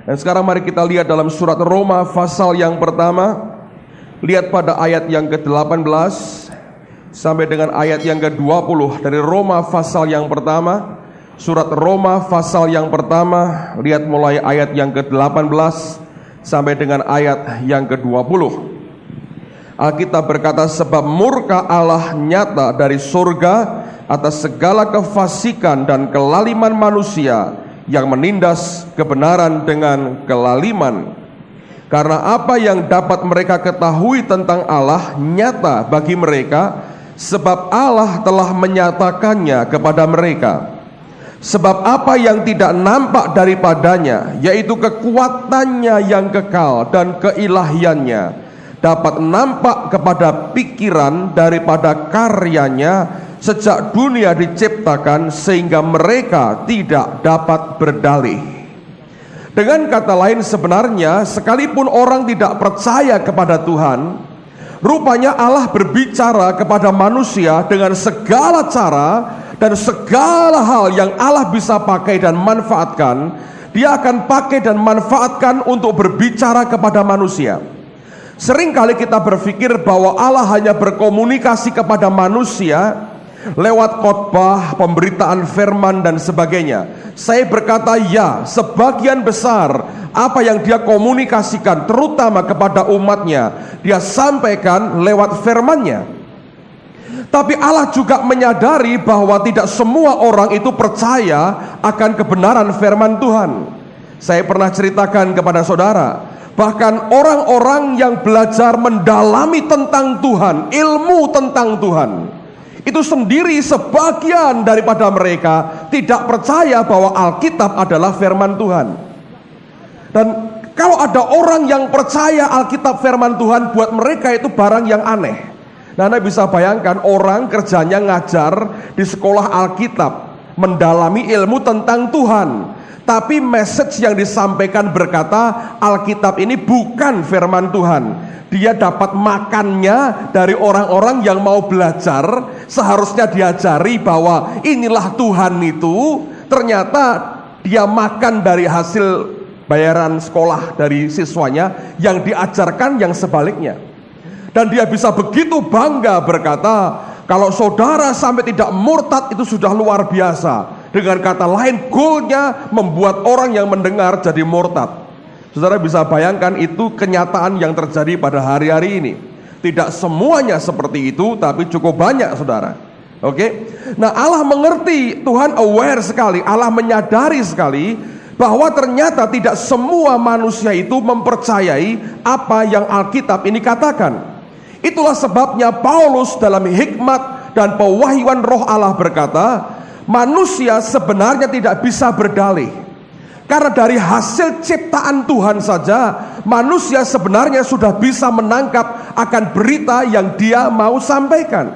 Dan sekarang mari kita lihat dalam surat Roma pasal yang pertama. Lihat pada ayat yang ke-18 sampai dengan ayat yang ke-20 dari Roma pasal yang pertama. Surat Roma pasal yang pertama, lihat mulai ayat yang ke-18 sampai dengan ayat yang ke-20. Alkitab berkata, sebab murka Allah nyata dari surga atas segala kefasikan dan kelaliman manusia yang menindas kebenaran dengan kelaliman. Karena apa yang dapat mereka ketahui tentang Allah nyata bagi mereka, sebab Allah telah menyatakannya kepada mereka. Sebab apa yang tidak nampak daripadanya, yaitu kekuatannya yang kekal dan keilahiannya, dapat nampak kepada pikiran daripada karyanya sejak dunia diciptakan, sehingga mereka tidak dapat berdalih. Dengan kata lain, sebenarnya sekalipun orang tidak percaya kepada Tuhan, rupanya Allah berbicara kepada manusia dengan segala cara dan segala hal yang Allah bisa pakai dan manfaatkan. Dia akan pakai dan manfaatkan untuk berbicara kepada manusia. Seringkali kita berpikir bahwa Allah hanya berkomunikasi kepada manusia lewat khotbah, pemberitaan firman dan sebagainya. Saya berkata ya, sebagian besar apa yang dia komunikasikan terutama kepada umatnya, dia sampaikan lewat firman-Nya. Tapi Allah juga menyadari bahwa tidak semua orang itu percaya akan kebenaran firman Tuhan. Saya pernah ceritakan kepada saudara, bahkan orang-orang yang belajar mendalami tentang Tuhan, ilmu tentang Tuhan, itu sendiri sebagian daripada mereka tidak percaya bahwa Alkitab adalah firman Tuhan. Dan kalau ada orang yang percaya Alkitab firman Tuhan, buat mereka itu barang yang aneh. Nah, Anda bisa bayangkan orang kerjanya ngajar di sekolah Alkitab, mendalami ilmu tentang Tuhan, tapi message yang disampaikan berkata Alkitab ini bukan firman Tuhan. Dia dapat makannya dari orang-orang yang mau belajar. Seharusnya diajari bahwa inilah Tuhan itu. Ternyata dia makan dari hasil bayaran sekolah dari siswanya, yang diajarkan yang sebaliknya. Dan dia bisa begitu bangga berkata, kalau saudara sampai tidak murtad itu sudah luar biasa. Dengan kata lain, goalnya membuat orang yang mendengar jadi murtad. Saudara bisa bayangkan itu kenyataan yang terjadi pada hari-hari ini. Tidak semuanya seperti itu, tapi cukup banyak, saudara. Oke? Nah, Allah mengerti, Tuhan aware sekali, Allah menyadari sekali bahwa ternyata tidak semua manusia itu mempercayai apa yang Alkitab ini katakan. Itulah sebabnya Paulus dalam hikmat dan pewahyuan Roh Allah berkata, manusia sebenarnya tidak bisa berdalih. Karena dari hasil ciptaan Tuhan saja, manusia sebenarnya sudah bisa menangkap akan berita yang dia mau sampaikan.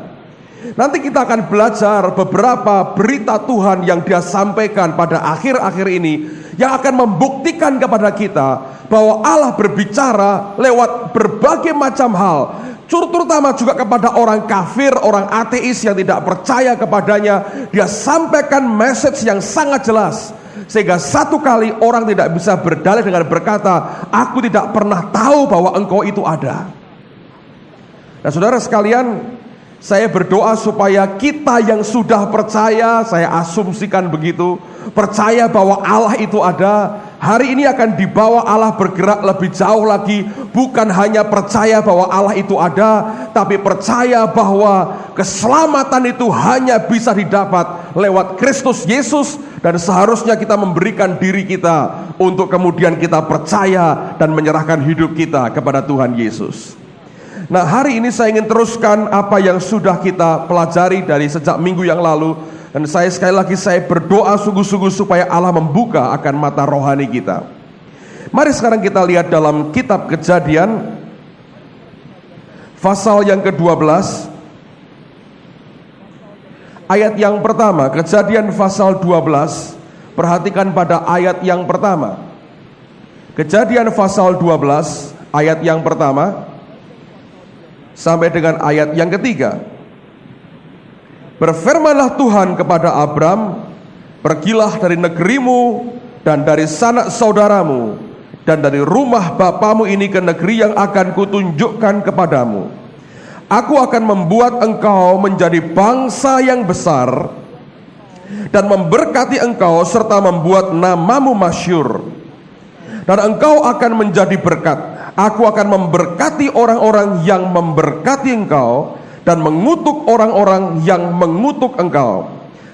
Nanti kita akan belajar beberapa berita Tuhan yang dia sampaikan pada akhir-akhir ini, yang akan membuktikan kepada kita bahwa Allah berbicara lewat berbagai macam hal, terutama juga kepada orang kafir, orang ateis yang tidak percaya kepadanya. Dia sampaikan message yang sangat jelas, sehingga satu kali orang tidak bisa berdalih dengan berkata, aku tidak pernah tahu bahwa engkau itu ada. Nah, saudara sekalian, saya berdoa supaya kita yang sudah percaya, saya asumsikan begitu, percaya bahwa Allah itu ada, hari ini akan dibawa Allah bergerak lebih jauh lagi. Bukan hanya percaya bahwa Allah itu ada, tapi percaya bahwa keselamatan itu hanya bisa didapat lewat Kristus Yesus. Dan seharusnya kita memberikan diri kita untuk kemudian kita percaya dan menyerahkan hidup kita kepada Tuhan Yesus. Nah, hari ini saya ingin teruskan apa yang sudah kita pelajari dari sejak minggu yang lalu. Dan sekali lagi saya berdoa sungguh-sungguh supaya Allah membuka akan mata rohani kita. Mari sekarang kita lihat dalam kitab Kejadian pasal yang ke-12, ayat yang pertama. Kejadian pasal 12, perhatikan pada ayat yang pertama. Kejadian pasal 12 ayat yang pertama sampai dengan ayat yang ketiga. Berfirmanlah Tuhan kepada Abram, pergilah dari negerimu dan dari sanak saudaramu dan dari rumah bapamu ini ke negeri yang akan kutunjukkan kepadamu. Aku akan membuat engkau menjadi bangsa yang besar dan memberkati engkau serta membuat namamu masyhur. Dan engkau akan menjadi berkat. Aku akan memberkati orang-orang yang memberkati engkau dan mengutuk orang-orang yang mengutuk engkau.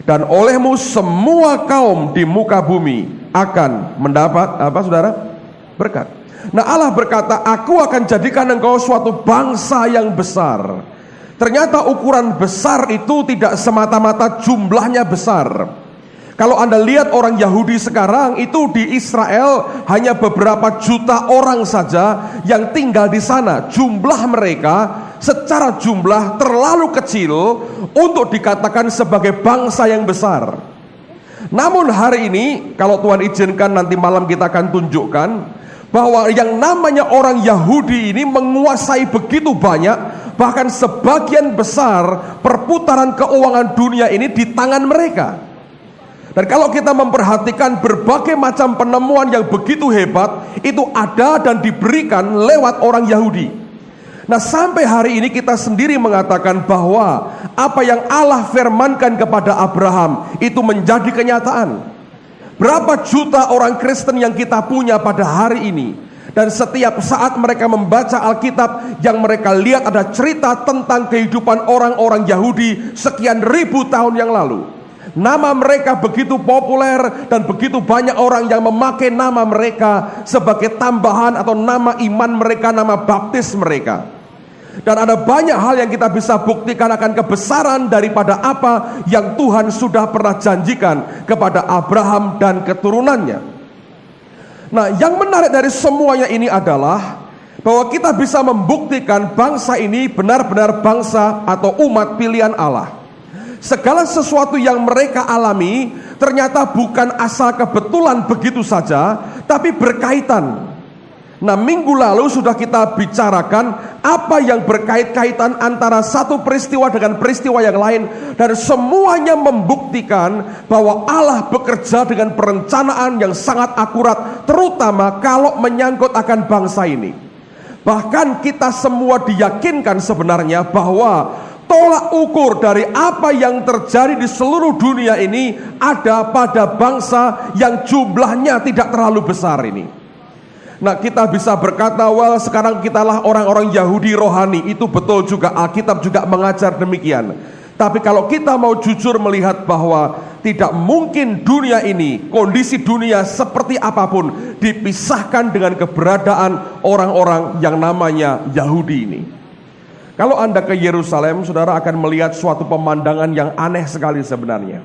Dan olehmu semua kaum di muka bumi akan mendapat apa, saudara? Berkat. Nah, Allah berkata, aku akan jadikan engkau suatu bangsa yang besar. Ternyata ukuran besar itu tidak semata-mata jumlahnya besar. Kalau Anda lihat orang Yahudi sekarang, itu di Israel hanya beberapa juta orang saja yang tinggal di sana. Jumlah mereka secara jumlah terlalu kecil untuk dikatakan sebagai bangsa yang besar. Namun hari ini, kalau Tuhan izinkan nanti malam kita akan tunjukkan bahwa yang namanya orang Yahudi ini menguasai begitu banyak, bahkan sebagian besar perputaran keuangan dunia ini di tangan mereka. Dan kalau kita memperhatikan berbagai macam penemuan yang begitu hebat, itu ada dan diberikan lewat orang Yahudi. Nah, sampai hari ini kita sendiri mengatakan bahwa apa yang Allah firmankan kepada Abraham itu menjadi kenyataan. Berapa juta orang Kristen yang kita punya pada hari ini, dan setiap saat mereka membaca Alkitab, yang mereka lihat ada cerita tentang kehidupan orang-orang Yahudi sekian ribu tahun yang lalu. Nama mereka begitu populer dan begitu banyak orang yang memakai nama mereka sebagai tambahan atau nama iman mereka, nama baptis mereka. Dan ada banyak hal yang kita bisa buktikan akan kebesaran daripada apa yang Tuhan sudah pernah janjikan kepada Abraham dan keturunannya. Nah, yang menarik dari semuanya ini adalah bahwa kita bisa membuktikan bangsa ini benar-benar bangsa atau umat pilihan Allah. Segala sesuatu yang mereka alami ternyata bukan asal kebetulan begitu saja, tapi berkaitan. Nah, minggu lalu sudah kita bicarakan apa yang berkait-kaitan antara satu peristiwa dengan peristiwa yang lain, dan semuanya membuktikan bahwa Allah bekerja dengan perencanaan yang sangat akurat, terutama kalau menyangkut akan bangsa ini. Bahkan kita semua diyakinkan sebenarnya bahwa tolak ukur dari apa yang terjadi di seluruh dunia ini ada pada bangsa yang jumlahnya tidak terlalu besar ini. Nah, kita bisa berkata, well, sekarang kitalah orang-orang Yahudi rohani. Itu betul juga, Alkitab juga mengajar demikian. Tapi kalau kita mau jujur melihat bahwa tidak mungkin dunia ini, kondisi dunia seperti apapun, dipisahkan dengan keberadaan orang-orang yang namanya Yahudi ini. Kalau Anda ke Yerusalem, saudara akan melihat suatu pemandangan yang aneh sekali sebenarnya.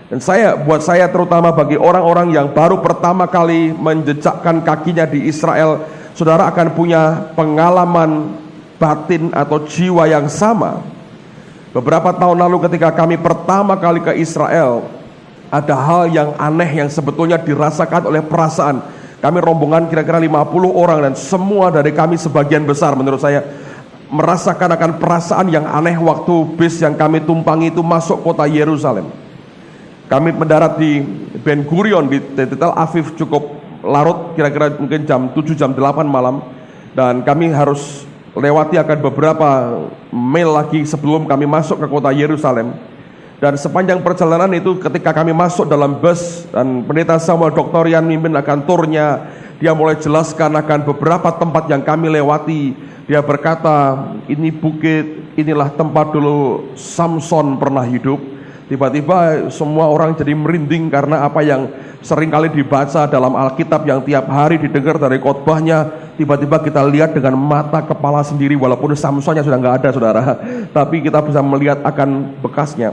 Dan buat saya terutama bagi orang-orang yang baru pertama kali menjejakkan kakinya di Israel, saudara akan punya pengalaman batin atau jiwa yang sama. Beberapa tahun lalu ketika kami pertama kali ke Israel, ada hal yang aneh yang sebetulnya dirasakan oleh perasaan. Kami rombongan kira-kira 50 orang, dan semua dari kami sebagian besar menurut saya merasakan akan perasaan yang aneh waktu bis yang kami tumpangi itu masuk kota Yerusalem. Kami mendarat di Ben Gurion di Tel Aviv cukup larut, kira-kira mungkin jam 7, jam 8 malam. Dan kami harus lewati akan beberapa mil lagi sebelum kami masuk ke kota Yerusalem. Dan sepanjang perjalanan itu ketika kami masuk dalam bus, dan pendeta Samuel Doktorian mimpin akan turnya, dia mulai jelaskan akan beberapa tempat yang kami lewati. Dia berkata, ini bukit, inilah tempat dulu Samson pernah hidup. Tiba-tiba semua orang jadi merinding karena apa yang seringkali dibaca dalam Alkitab yang tiap hari didengar dari khotbahnya, tiba-tiba kita lihat dengan mata kepala sendiri, walaupun Samsonnya sudah nggak ada, saudara, tapi kita bisa melihat akan bekasnya.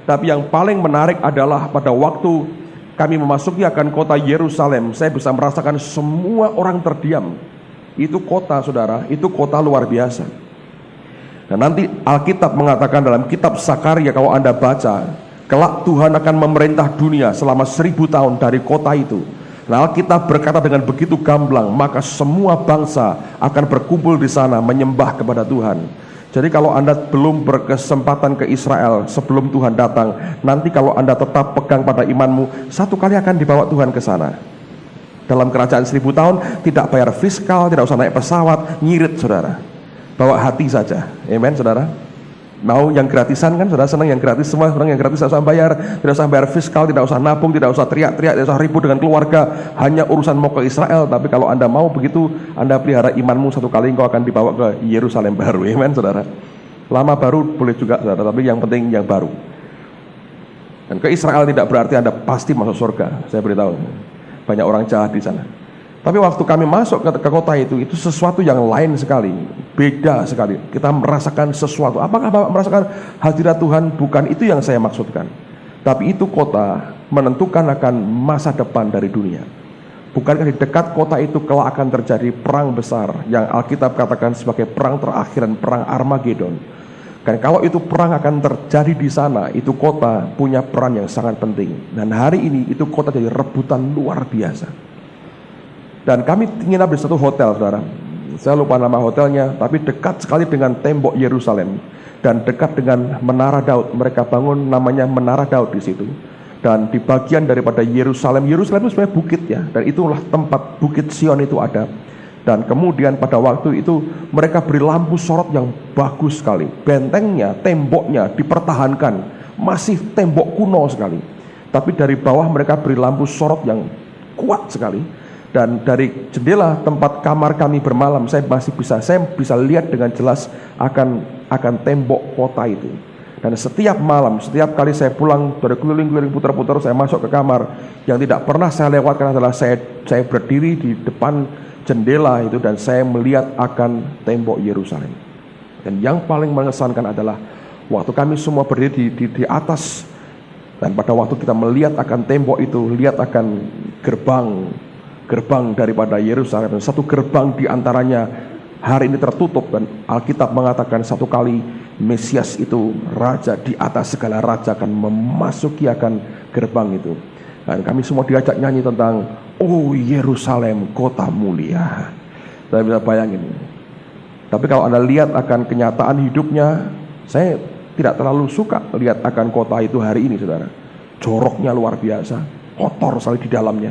Tapi yang paling menarik adalah pada waktu kami memasuki akan kota Yerusalem, saya bisa merasakan semua orang terdiam. Itu kota, saudara, itu kota luar biasa. Dan nanti Alkitab mengatakan dalam kitab Sakaria, kalau Anda baca, kelak Tuhan akan memerintah dunia selama 1000 tahun dari kota itu. Nah, Alkitab berkata dengan begitu gamblang, maka semua bangsa akan berkumpul di sana menyembah kepada Tuhan. Jadi kalau Anda belum berkesempatan ke Israel sebelum Tuhan datang, nanti kalau Anda tetap pegang pada imanmu, satu kali akan dibawa Tuhan ke sana. Dalam kerajaan 1000 tahun tidak bayar fiskal, tidak usah naik pesawat, ngirit saudara. Bawa hati saja. Amen saudara. Mau yang gratisan kan, saudara senang yang gratis, semua orang yang gratis tidak usah bayar, tidak usah bayar fiskal, tidak usah nabung, tidak usah teriak-teriak, tidak usah ribut dengan keluarga, hanya urusan mau ke Israel. Tapi kalau Anda mau begitu, Anda pelihara imanmu, satu kali engkau akan dibawa ke Yerusalem baru. Amen saudara. Lama baru boleh juga saudara, tapi yang penting yang baru. Dan ke Israel tidak berarti Anda pasti masuk surga, saya beritahu. Banyak orang jahat di sana. Tapi waktu kami masuk ke kota itu sesuatu yang lain sekali, beda sekali. Kita merasakan sesuatu. Apakah Bapak merasakan hadirat Tuhan? Bukan itu yang saya maksudkan. Tapi itu kota menentukan akan masa depan dari dunia. Bukankah di dekat kota itu kelak akan terjadi perang besar yang Alkitab katakan sebagai perang terakhir dan perang Armageddon. Dan kalau itu perang akan terjadi di sana, itu kota punya peran yang sangat penting. Dan hari ini itu kota jadi rebutan luar biasa. Dan kami nginap di satu hotel saudara. Saya lupa nama hotelnya, tapi dekat sekali dengan tembok Yerusalem dan dekat dengan Menara Daud. Mereka bangun namanya Menara Daud di situ. Dan di bagian daripada Yerusalem itu sebenarnya bukit ya, dan itulah tempat Bukit Sion itu ada. Dan kemudian pada waktu itu mereka beri lampu sorot yang bagus sekali. Bentengnya, temboknya dipertahankan, masih tembok kuno sekali. Tapi dari bawah mereka beri lampu sorot yang kuat sekali. Dan dari jendela tempat kamar kami bermalam, saya bisa lihat dengan jelas akan tembok kota itu. Dan setiap malam, setiap kali saya pulang dari keliling-keliling putar-putar, saya masuk ke kamar, yang tidak pernah saya lewatkan adalah saya berdiri di depan jendela itu dan saya melihat akan tembok Yerusalem. Dan yang paling mengesankan adalah waktu kami semua berdiri di atas, dan pada waktu kita melihat akan tembok itu, lihat akan gerbang daripada Yerusalem, dan satu gerbang diantaranya hari ini tertutup, dan Alkitab mengatakan satu kali Mesias itu raja di atas segala raja akan memasuki akan gerbang itu. Dan kami semua diajak nyanyi tentang oh Yerusalem kota mulia. Saya bisa bayangin. Tapi kalau Anda lihat akan kenyataan hidupnya, saya tidak terlalu suka lihat akan kota itu hari ini saudara. Joroknya luar biasa, kotor sekali di dalamnya.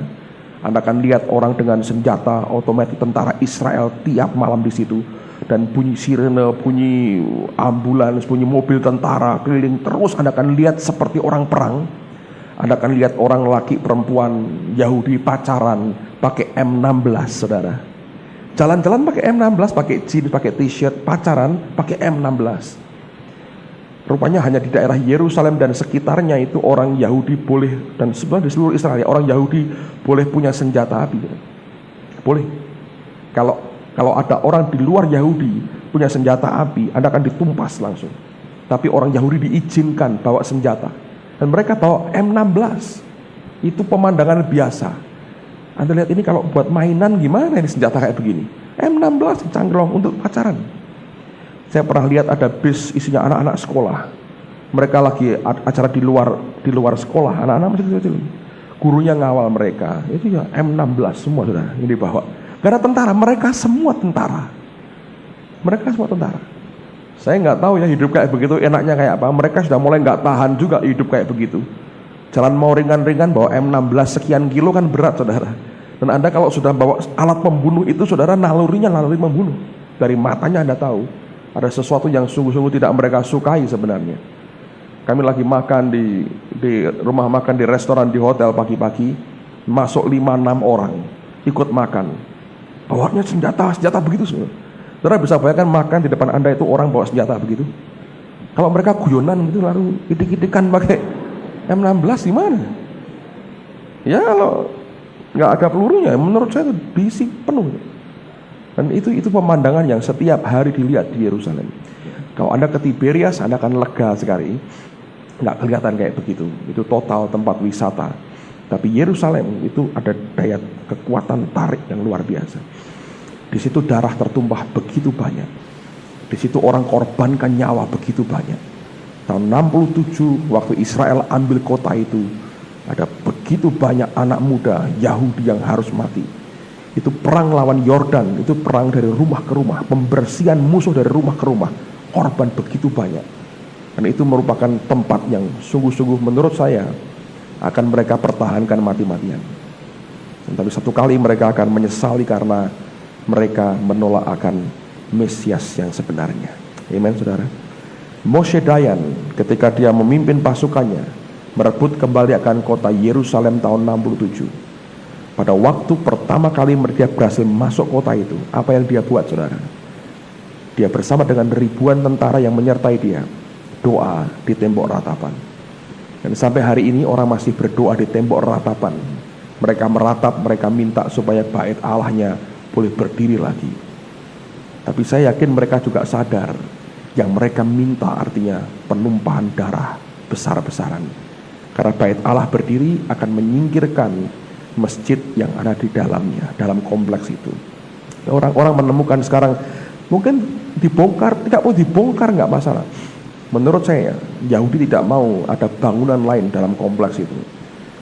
Anda akan lihat orang dengan senjata otomatis tentara Israel tiap malam di situ, dan bunyi sirene, bunyi ambulans, bunyi mobil tentara keliling terus. Anda akan lihat seperti orang perang. Anda akan lihat orang laki perempuan Yahudi pacaran pakai M16 saudara. Jalan-jalan pakai M16, pakai jeans, pakai t-shirt, pacaran pakai M16. Rupanya hanya di daerah Yerusalem dan sekitarnya itu orang Yahudi boleh, dan sebenarnya di seluruh Israel orang Yahudi boleh punya senjata api. Boleh. Kalau ada orang di luar Yahudi punya senjata api, Anda akan ditumpas langsung. Tapi orang Yahudi diizinkan bawa senjata. Dan mereka bawa M16. Itu pemandangan biasa. Anda lihat ini kalau buat mainan gimana ini senjata kayak begini. M16 cangklong untuk pacaran. Saya pernah lihat ada bis isinya anak-anak sekolah. Mereka lagi acara di luar sekolah, anak-anak masih kecil. Gurunya ngawal mereka. Itu ya M16 semua sudah ini dibawa. Karena tentara, mereka semua tentara. Mereka semua tentara. Saya nggak tahu ya hidup kayak begitu enaknya kayak apa. Mereka sudah mulai nggak tahan juga hidup kayak begitu. Jalan mau ringan-ringan bawa M16 sekian kilo kan berat saudara. Dan Anda kalau sudah bawa alat pembunuh itu saudara, naluri membunuh. Dari matanya Anda tahu ada sesuatu yang sungguh-sungguh tidak mereka sukai sebenarnya. Kami lagi makan di rumah makan, di restoran, di hotel pagi-pagi, masuk 5-6 orang ikut makan. Bawanya senjata begitu semua. Saudara bisa bayangkan makan di depan Anda itu orang bawa senjata begitu. Kalau mereka guyonan gitu lalu idik-idikan pakai M16 gimana? Ya kalau nggak ada pelurunya, menurut saya itu diisi penuh. Dan itu pemandangan yang setiap hari dilihat di Yerusalem. Kalau Anda ke Tiberias, Anda akan lega sekali. Nggak kelihatan kayak begitu. Itu total tempat wisata. Tapi Yerusalem itu ada daya kekuatan tarik yang luar biasa. Di situ darah tertumpah begitu banyak. Di situ orang korbankan nyawa begitu banyak. Tahun 67 waktu Israel ambil kota itu, ada begitu banyak anak muda Yahudi yang harus mati. Itu perang lawan Yordan, itu perang dari rumah ke rumah, pembersihan musuh dari rumah ke rumah, korban begitu banyak. Dan itu merupakan tempat yang sungguh-sungguh menurut saya akan mereka pertahankan mati-matian. Tapi satu kali mereka akan menyesali karena mereka menolak akan Mesias yang sebenarnya. Amen, saudara. Moshe Dayan ketika dia memimpin pasukannya merebut kembali akan kota Yerusalem tahun 67. Pada waktu pertama kali dia berhasil masuk kota itu, apa yang dia buat, saudara? Dia bersama dengan ribuan tentara yang menyertai dia doa di tembok ratapan. Dan sampai hari ini orang masih berdoa di tembok ratapan. Mereka meratap, mereka minta supaya bait Allahnya boleh berdiri lagi. Tapi saya yakin mereka juga sadar yang mereka minta artinya penumpahan darah besar-besaran. Karena bait Allah berdiri akan menyingkirkan masjid yang ada di dalamnya, dalam kompleks itu. Orang-orang menemukan sekarang mungkin dibongkar, tidak mau dibongkar nggak masalah. Menurut saya Yahudi tidak mau ada bangunan lain dalam kompleks itu.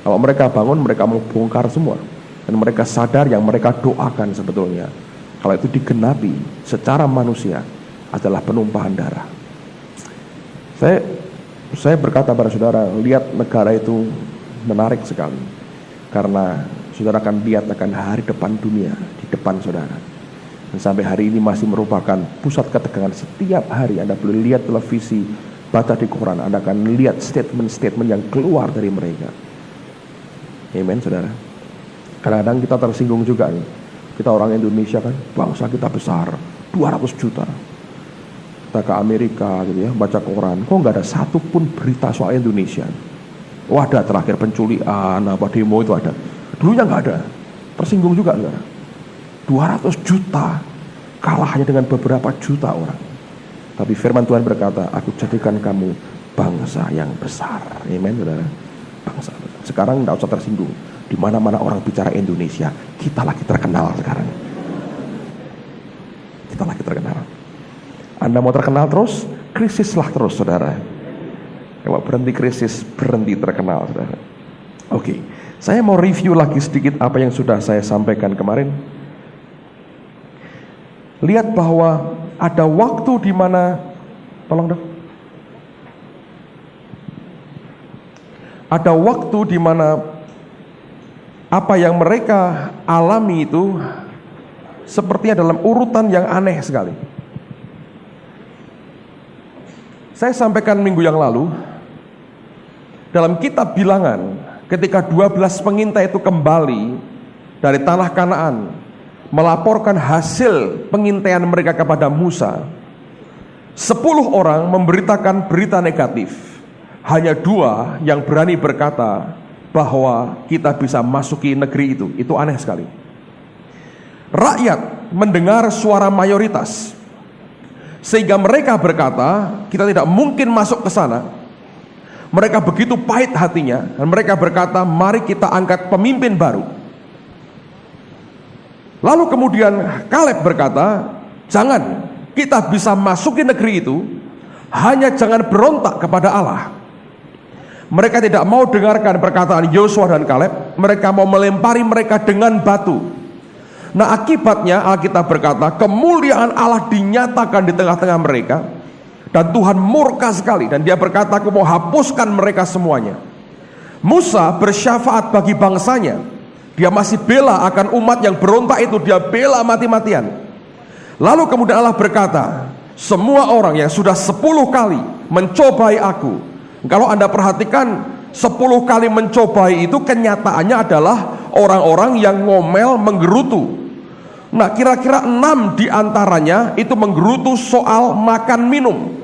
Kalau mereka bangun, mereka mau bongkar semua. Dan mereka sadar yang mereka doakan sebetulnya, kalau itu digenapi secara manusia, adalah penumpahan darah. Saya berkata pada saudara, lihat negara itu menarik sekali. Karena saudara akan lihat akan hari depan dunia di depan saudara. Dan sampai hari ini masih merupakan pusat ketegangan. Setiap hari Anda boleh lihat televisi, baca di koran, Anda akan lihat statement-statement yang keluar dari mereka. Amen, saudara. Kadang-kadang kita tersinggung juga nih. Kita orang Indonesia kan, bangsa kita besar, 200 juta. Kita ke Amerika gitu ya, baca koran, kok nggak ada satu pun berita soal Indonesia. Oh ada, terakhir penculikan, apa demo itu ada. Dulunya nggak ada. Tersinggung juga, saudara. 200 juta kalah hanya dengan beberapa juta orang. Tapi firman Tuhan berkata, aku jadikan kamu bangsa yang besar. Amen, saudara. Bangsa. Sekarang tidak usah tersinggung. Di mana-mana orang bicara Indonesia, kita lagi terkenal sekarang. Kita lagi terkenal. Anda mau terkenal terus, krisislah terus, saudara. Kalau berhenti krisis, berhenti terkenal, saudara. Oke, saya mau review lagi sedikit apa yang sudah saya sampaikan kemarin. Lihat bahwa ada waktu di mana, tolong dong. Ada waktu di mana apa yang mereka alami itu sepertinya dalam urutan yang aneh sekali. Saya sampaikan minggu yang lalu, dalam kitab Bilangan, ketika 12 pengintai itu kembali dari tanah Kanaan, melaporkan hasil pengintaian mereka kepada Musa, 10 orang memberitakan berita negatif. Hanya 2 yang berani berkata bahwa kita bisa masuki negeri itu. Itu aneh sekali. Rakyat mendengar suara mayoritas, sehingga mereka berkata, kita tidak mungkin masuk ke sana. Mereka begitu pahit hatinya, dan mereka berkata, mari kita angkat pemimpin baru. Lalu kemudian Kaleb berkata, jangan, kita bisa masuki negeri itu, hanya jangan berontak kepada Allah. Mereka tidak mau dengarkan perkataan Yosua dan Kaleb. Mereka mau melempari mereka dengan batu. Nah akibatnya Alkitab berkata, kemuliaan Allah dinyatakan di tengah-tengah mereka. Dan Tuhan murka sekali. Dan dia berkata, aku mau hapuskan mereka semuanya. Musa bersyafaat bagi bangsanya. Dia masih bela akan umat yang berontak itu. Dia bela mati-matian. Lalu kemudian Allah berkata, semua orang yang sudah 10 kali mencobai aku. Kalau Anda perhatikan, 10 kali mencobai itu kenyataannya adalah orang-orang yang ngomel, menggerutu. Nah kira-kira 6 diantaranya itu menggerutu soal makan minum.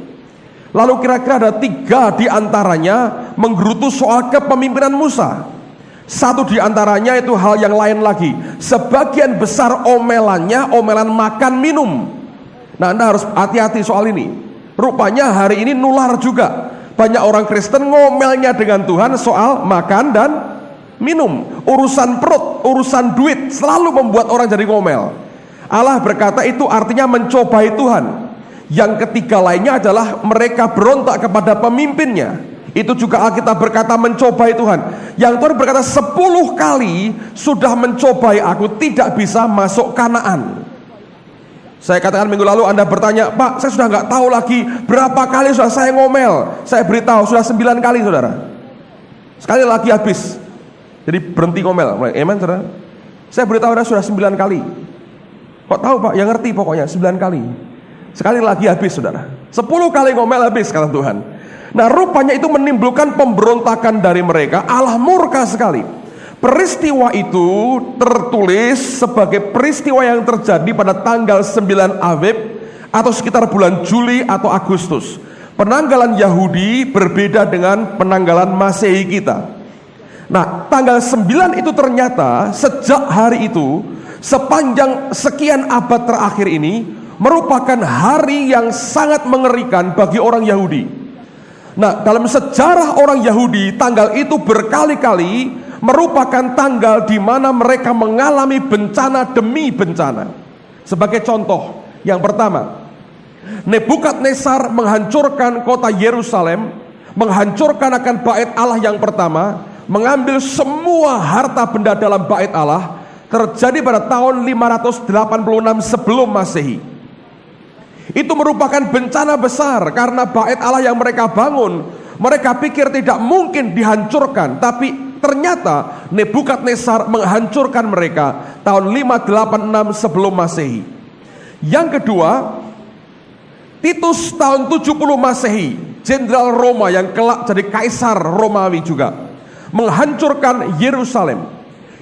Lalu kira-kira ada 3 diantaranya menggerutu soal kepemimpinan Musa. 1 diantaranya itu hal yang lain lagi. Sebagian besar omelannya omelan makan minum. Nah Anda harus hati-hati soal ini. Rupanya hari ini nular juga. Banyak orang Kristen ngomelnya dengan Tuhan soal makan dan minum. Urusan perut, urusan duit selalu membuat orang jadi ngomel. Allah berkata itu artinya mencobai Tuhan. Yang ketiga lainnya adalah mereka berontak kepada pemimpinnya. Itu juga Alkitab berkata mencobai Tuhan. Yang Tuhan berkata 10 kali sudah mencobai aku, tidak bisa masuk Kanaan. Saya katakan minggu lalu, Anda bertanya, Pak, saya sudah nggak tahu lagi berapa kali sudah saya ngomel. Saya beritahu sudah 9 kali, saudara. Sekali lagi habis. Jadi berhenti ngomel. Amen, saudara. Saya beritahu Anda sudah 9 kali. Kok tahu Pak? Yang ngerti pokoknya 9 kali. Sekali lagi habis saudara. 10 kali ngomel habis kata Tuhan. Nah rupanya itu menimbulkan pemberontakan dari mereka. Allah murka sekali. Peristiwa itu tertulis sebagai peristiwa yang terjadi pada tanggal 9 Aviv atau sekitar bulan Juli atau Agustus. Penanggalan Yahudi berbeda dengan penanggalan Masehi kita. Nah, tanggal 9 itu ternyata sejak hari itu sepanjang sekian abad terakhir ini merupakan hari yang sangat mengerikan bagi orang Yahudi. Nah, dalam sejarah orang Yahudi, tanggal itu berkali-kali merupakan tanggal di mana mereka mengalami bencana demi bencana. Sebagai contoh, yang pertama, Nebukadnezar menghancurkan kota Yerusalem, menghancurkan akan bait Allah yang pertama, mengambil semua harta benda dalam bait Allah. Terjadi pada tahun 586 sebelum Masehi. Itu merupakan bencana besar karena bait Allah yang mereka bangun, mereka pikir tidak mungkin dihancurkan, tapi ternyata Nebukadnezar menghancurkan mereka tahun 586 sebelum Masehi. Yang kedua, Titus tahun 70 Masehi, jenderal Roma yang kelak jadi kaisar Romawi juga, menghancurkan Yerusalem.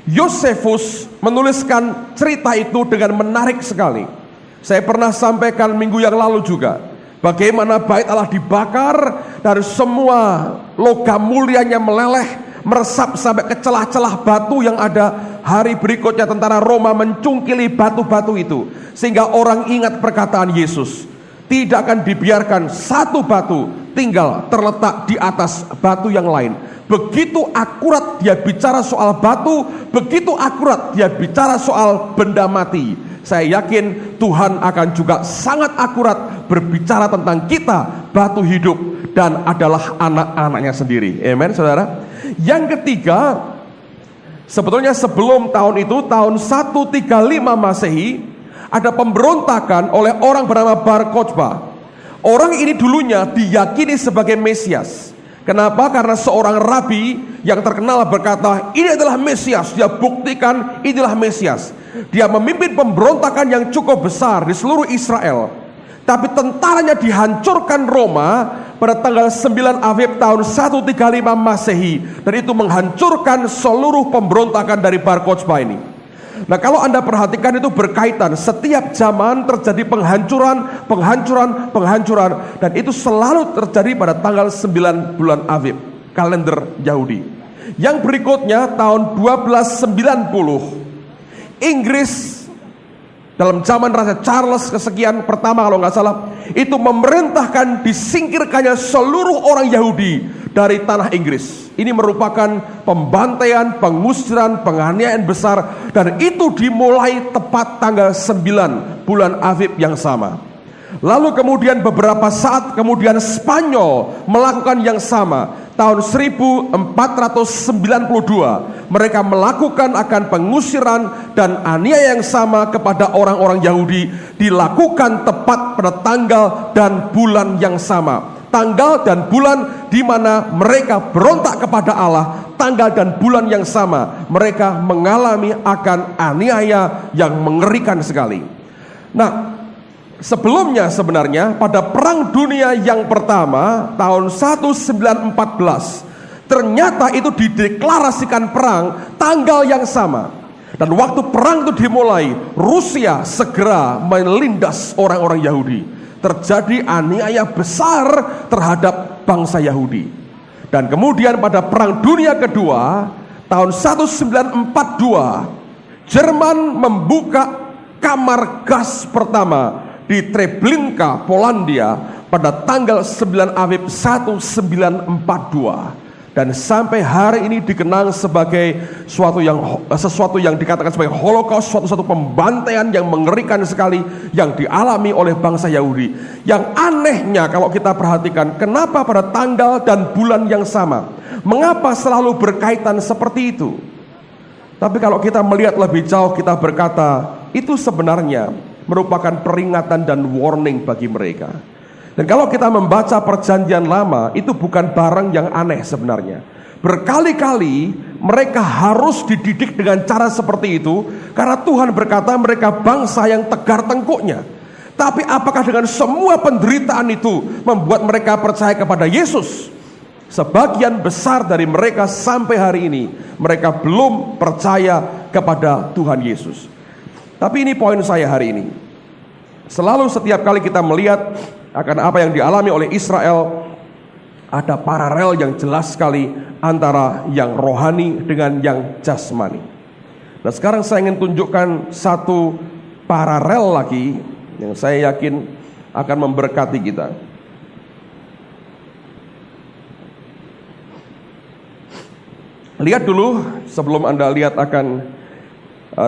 Yosefus menuliskan cerita itu dengan menarik sekali. Saya pernah sampaikan minggu yang lalu juga, bagaimana bait Allah dibakar dan semua logam mulianya meleleh, meresap sampai ke celah-celah batu yang ada. Hari berikutnya tentara Roma mencungkili batu-batu itu, sehingga orang ingat perkataan Yesus, tidak akan dibiarkan satu batu tinggal terletak di atas batu yang lain. Begitu akurat dia bicara soal batu, begitu akurat dia bicara soal benda mati. Saya yakin Tuhan akan juga sangat akurat berbicara tentang kita, batu hidup, dan adalah anak-anaknya sendiri. Amen saudara. Yang ketiga, sebetulnya sebelum tahun itu, tahun 135 Masehi, ada pemberontakan oleh orang bernama Bar Kokhba. Orang ini dulunya diyakini sebagai Mesias. Kenapa? Karena seorang rabi yang terkenal berkata, ini adalah Mesias. Dia buktikan inilah Mesias. Dia memimpin pemberontakan yang cukup besar di seluruh Israel. Tapi tentaranya dihancurkan Roma pada tanggal 9 Aviv tahun 135 Masehi. Dan itu menghancurkan seluruh pemberontakan dari Bar Kokhba ini. Nah kalau Anda perhatikan itu berkaitan, setiap zaman terjadi penghancuran, dan itu selalu terjadi pada tanggal 9 bulan Aviv, kalender Yahudi. Yang berikutnya tahun 1290, Inggris dalam zaman Raja Charles kesekian pertama kalau nggak salah, itu memerintahkan disingkirkannya seluruh orang Yahudi dari tanah Inggris. Ini merupakan pembantaian, pengusiran, penganiayaan besar, dan itu dimulai tepat tanggal 9 bulan Aviv yang sama. Lalu kemudian beberapa saat kemudian Spanyol melakukan yang sama. Tahun 1492 mereka melakukan akan pengusiran dan aniaya yang sama kepada orang-orang Yahudi, dilakukan tepat pada tanggal dan bulan yang sama. Tanggal dan bulan di mana mereka berontak kepada Allah, tanggal dan bulan yang sama mereka mengalami akan aniaya yang mengerikan sekali. Nah, sebelumnya sebenarnya pada Perang Dunia yang pertama tahun 1914 ternyata itu dideklarasikan perang tanggal yang sama. Dan waktu perang itu dimulai, Rusia segera menindas orang-orang Yahudi. Terjadi aniaya besar terhadap bangsa Yahudi. Dan kemudian pada Perang Dunia Kedua tahun 1942, Jerman membuka kamar gas pertama di Treblinka, Polandia pada tanggal 9 Aviv 1942. Dan sampai hari ini dikenang sebagai sesuatu yang dikatakan sebagai Holocaust, suatu pembantaian yang mengerikan sekali yang dialami oleh bangsa Yahudi. Yang anehnya kalau kita perhatikan, kenapa pada tanggal dan bulan yang sama? Mengapa selalu berkaitan seperti itu? Tapi kalau kita melihat lebih jauh, kita berkata, itu sebenarnya merupakan peringatan dan warning bagi mereka. Dan kalau kita membaca perjanjian lama, itu bukan barang yang aneh sebenarnya. Berkali-kali mereka harus dididik dengan cara seperti itu, karena Tuhan berkata mereka bangsa yang tegar tengkuknya. Tapi apakah dengan semua penderitaan itu membuat mereka percaya kepada Yesus? Sebagian besar dari mereka sampai hari ini mereka belum percaya kepada Tuhan Yesus. Tapi ini poin saya hari ini. Selalu setiap kali kita melihat akan apa yang dialami oleh Israel, ada paralel yang jelas sekali antara yang rohani dengan yang jasmani. Nah, sekarang saya ingin tunjukkan satu paralel lagi yang saya yakin akan memberkati kita. Lihat dulu sebelum Anda lihat akan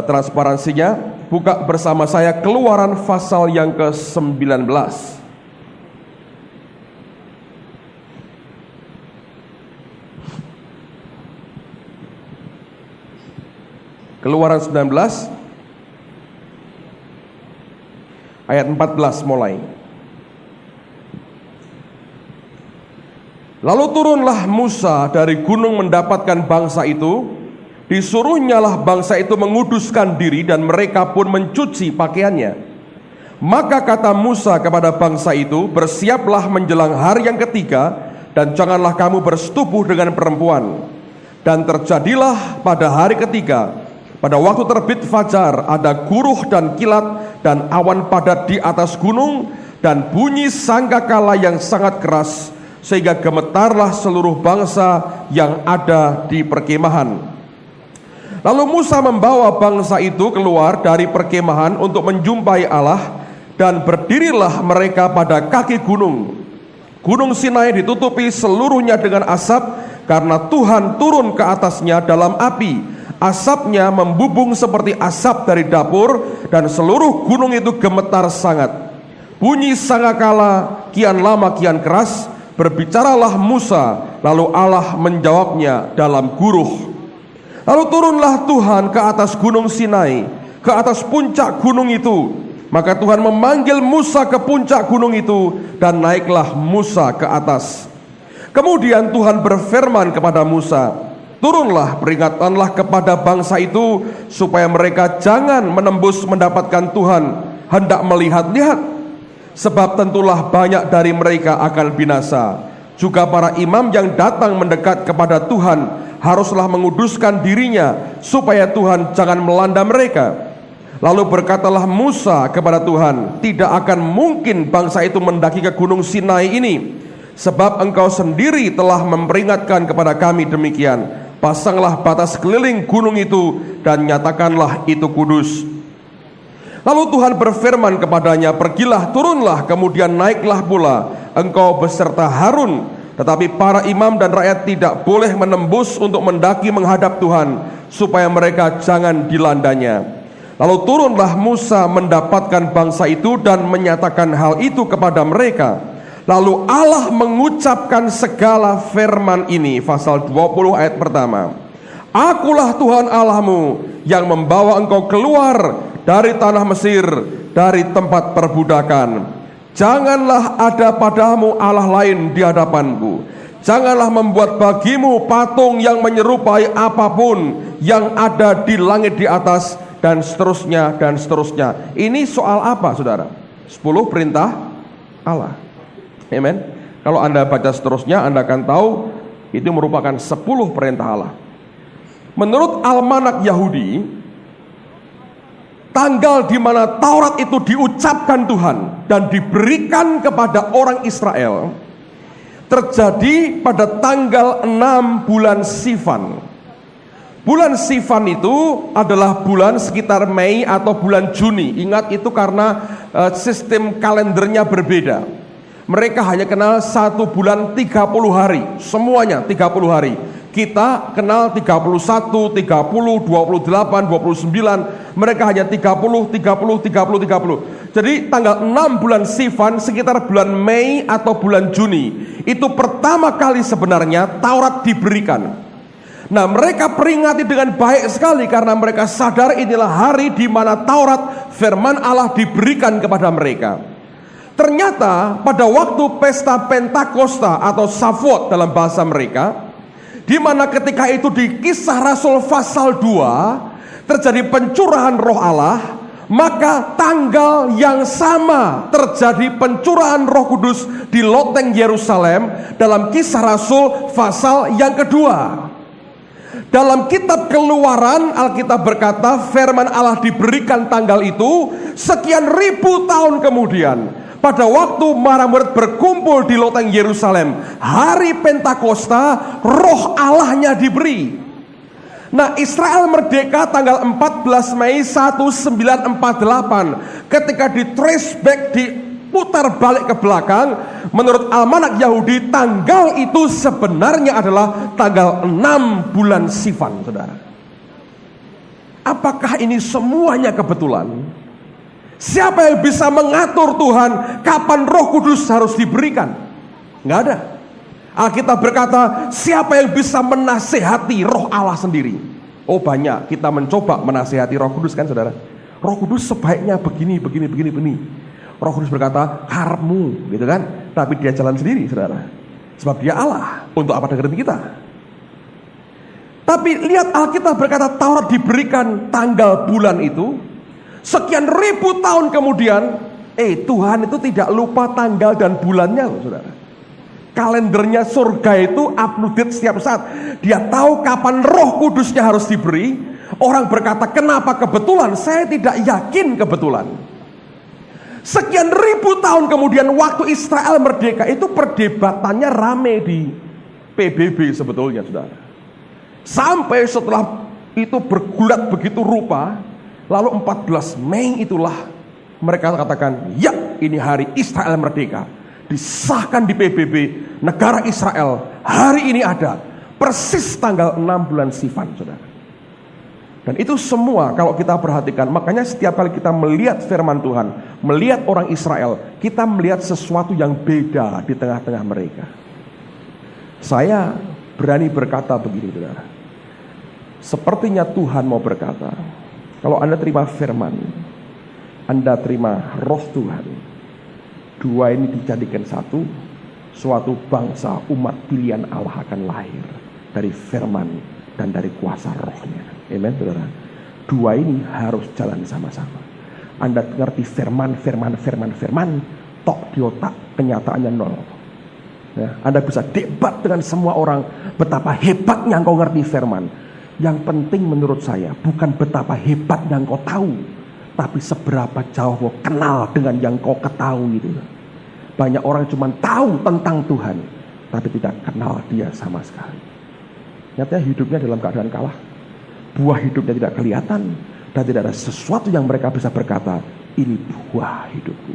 transparansinya, buka bersama saya Keluaran pasal yang ke-19. Keluaran 19 ayat 14 mulai. Lalu turunlah Musa dari gunung mendapatkan bangsa itu. Disuruhnyalah bangsa itu menguduskan diri, dan mereka pun mencuci pakaiannya. Maka kata Musa kepada bangsa itu, bersiaplah menjelang hari yang ketiga, dan janganlah kamu bersetubuh dengan perempuan. Dan terjadilah pada hari ketiga, pada waktu terbit fajar, ada guruh dan kilat dan awan padat di atas gunung, dan bunyi sangkakala yang sangat keras, sehingga gemetarlah seluruh bangsa yang ada di perkemahan. Lalu Musa membawa bangsa itu keluar dari perkemahan untuk menjumpai Allah, dan berdirilah mereka pada kaki gunung. Gunung Sinai ditutupi seluruhnya dengan asap, karena Tuhan turun ke atasnya dalam api. Asapnya membubung seperti asap dari dapur, dan seluruh gunung itu gemetar sangat. Bunyi sangkakala kian lama kian keras. Berbicaralah Musa, lalu Allah menjawabnya dalam guruh. Lalu turunlah Tuhan ke atas gunung Sinai, ke atas puncak gunung itu. Maka Tuhan memanggil Musa ke puncak gunung itu, dan naiklah Musa ke atas. Kemudian Tuhan berfirman kepada Musa, turunlah, peringatkanlah kepada bangsa itu, supaya mereka jangan menembus mendapatkan Tuhan hendak melihat-lihat. Sebab tentulah banyak dari mereka akan binasa. Juga para imam yang datang mendekat kepada Tuhan haruslah menguduskan dirinya, supaya Tuhan jangan melanda mereka. Lalu berkatalah Musa kepada Tuhan, tidak akan mungkin bangsa itu mendaki ke gunung Sinai ini, sebab engkau sendiri telah memperingatkan kepada kami demikian. Pasanglah batas keliling gunung itu, dan nyatakanlah itu kudus. Lalu Tuhan berfirman kepadanya, pergilah, turunlah, kemudian naiklah pula engkau beserta Harun. Tetapi para imam dan rakyat tidak boleh menembus untuk mendaki menghadap Tuhan, supaya mereka jangan dilandanya. Lalu turunlah Musa mendapatkan bangsa itu, dan menyatakan hal itu kepada mereka. Lalu Allah mengucapkan segala firman ini, pasal 20 ayat pertama. Akulah Tuhan Allahmu yang membawa engkau keluar dari tanah Mesir, dari tempat perbudakan. Janganlah ada padamu Allah lain di hadapanku. Janganlah membuat bagimu patung yang menyerupai apapun yang ada di langit di atas, dan seterusnya dan seterusnya. Ini soal apa, saudara? 10 perintah Allah. Amen. Kalau Anda baca seterusnya, Anda akan tahu itu merupakan 10 perintah Allah. Menurut Almanak Yahudi, tanggal di mana Taurat itu diucapkan Tuhan dan diberikan kepada orang Israel terjadi pada tanggal 6 bulan Sivan. Bulan Sivan itu adalah bulan sekitar Mei atau bulan Juni. Ingat, itu karena sistem kalendernya berbeda. Mereka hanya kenal 1 bulan 30 hari, semuanya 30 hari. Kita kenal 31, 30, 28, 29. Mereka hanya 30, 30, 30, 30. Jadi tanggal 6 bulan Sivan sekitar bulan Mei atau bulan Juni, itu pertama kali sebenarnya Taurat diberikan. Nah, mereka peringati dengan baik sekali karena mereka sadar inilah hari di mana Taurat, firman Allah, diberikan kepada mereka. Ternyata pada waktu pesta Pentakosta atau Shavuot dalam bahasa mereka, Di mana ketika itu di Kisah Rasul pasal 2 terjadi pencurahan Roh Allah, maka tanggal yang sama terjadi pencurahan Roh Kudus di loteng Yerusalem dalam Kisah Rasul pasal yang kedua. Dalam kitab Keluaran, Alkitab berkata firman Allah diberikan tanggal itu sekian ribu tahun kemudian. Pada waktu para murid berkumpul di loteng Yerusalem, hari Pentakosta, Roh Allahnya diberi. Nah, Israel merdeka tanggal 14 Mei 1948. Ketika di trace back, diputar balik ke belakang, menurut Almanak Yahudi, tanggal itu sebenarnya adalah tanggal 6 bulan Sivan, saudara. Apakah ini semuanya kebetulan? Siapa yang bisa mengatur Tuhan kapan Roh Kudus harus diberikan? Nggak ada. Alkitab berkata, siapa yang bisa menasehati Roh Allah sendiri? Oh, banyak. Kita mencoba menasehati Roh Kudus, kan saudara? Roh Kudus sebaiknya begini. Roh Kudus berkata, karepmu, gitu kan? Tapi dia jalan sendiri, saudara. Sebab dia Allah. Untuk apa dengerin kita? Tapi lihat, Alkitab berkata Taurat diberikan tanggal bulan itu. Sekian ribu tahun kemudian, Tuhan itu tidak lupa tanggal dan bulannya loh, saudara. Kalendernya surga itu uploaded setiap saat. Dia tahu kapan Roh Kudusnya harus diberi. Orang berkata, kenapa kebetulan? Saya tidak yakin kebetulan. Sekian ribu tahun kemudian, waktu Israel merdeka, itu perdebatannya rame di PBB sebetulnya, saudara. Sampai setelah itu bergulat begitu rupa, lalu 14 Mei itulah mereka katakan, ya, ini hari Israel merdeka. Disahkan di PBB, negara Israel hari ini ada persis tanggal 6 bulan Sivan, saudara. Dan itu semua kalau kita perhatikan, makanya setiap kali kita melihat firman Tuhan, melihat orang Israel, kita melihat sesuatu yang beda di tengah-tengah mereka. Saya berani berkata begini, saudara. Sepertinya Tuhan mau berkata, kalau Anda terima firman, Anda terima Roh Tuhan, dua ini dijadikan satu, suatu bangsa umat pilihan Allah akan lahir dari firman dan dari kuasa Rohnya. Amen, saudara. Dua ini harus jalan sama-sama. Anda ngerti firman, tok di otak, kenyataannya nol. Ya, Anda bisa debat dengan semua orang betapa hebatnya engkau ngerti firman. Yang penting menurut saya bukan betapa hebatnya engkau tahu, tapi seberapa jauh kau kenal dengan yang kau ketahui itu. Banyak orang cuma tahu tentang Tuhan, tapi tidak kenal dia sama sekali. Nyatanya hidupnya dalam keadaan kalah. Buah hidupnya tidak kelihatan, dan tidak ada sesuatu yang mereka bisa berkata, ini buah hidupku.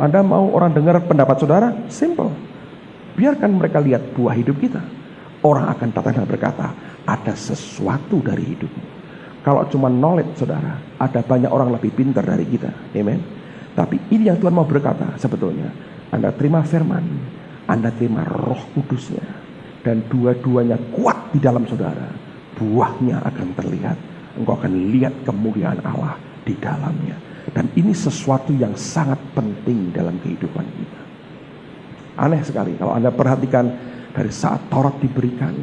Anda mau orang dengar pendapat saudara? Simple. Biarkan mereka lihat buah hidup kita. Orang akan datang dan berkata, ada sesuatu dari hidupmu. Kalau cuma knowledge, saudara, ada banyak orang lebih pintar dari kita. Amen. Tapi ini yang Tuhan mau berkata sebetulnya. Anda terima firman, Anda terima Roh Kudusnya, dan dua-duanya kuat di dalam saudara. Buahnya akan terlihat. Engkau akan lihat kemuliaan Allah di dalamnya. Dan ini sesuatu yang sangat penting dalam kehidupan kita. Aneh sekali kalau Anda perhatikan dari saat Taurat diberikan,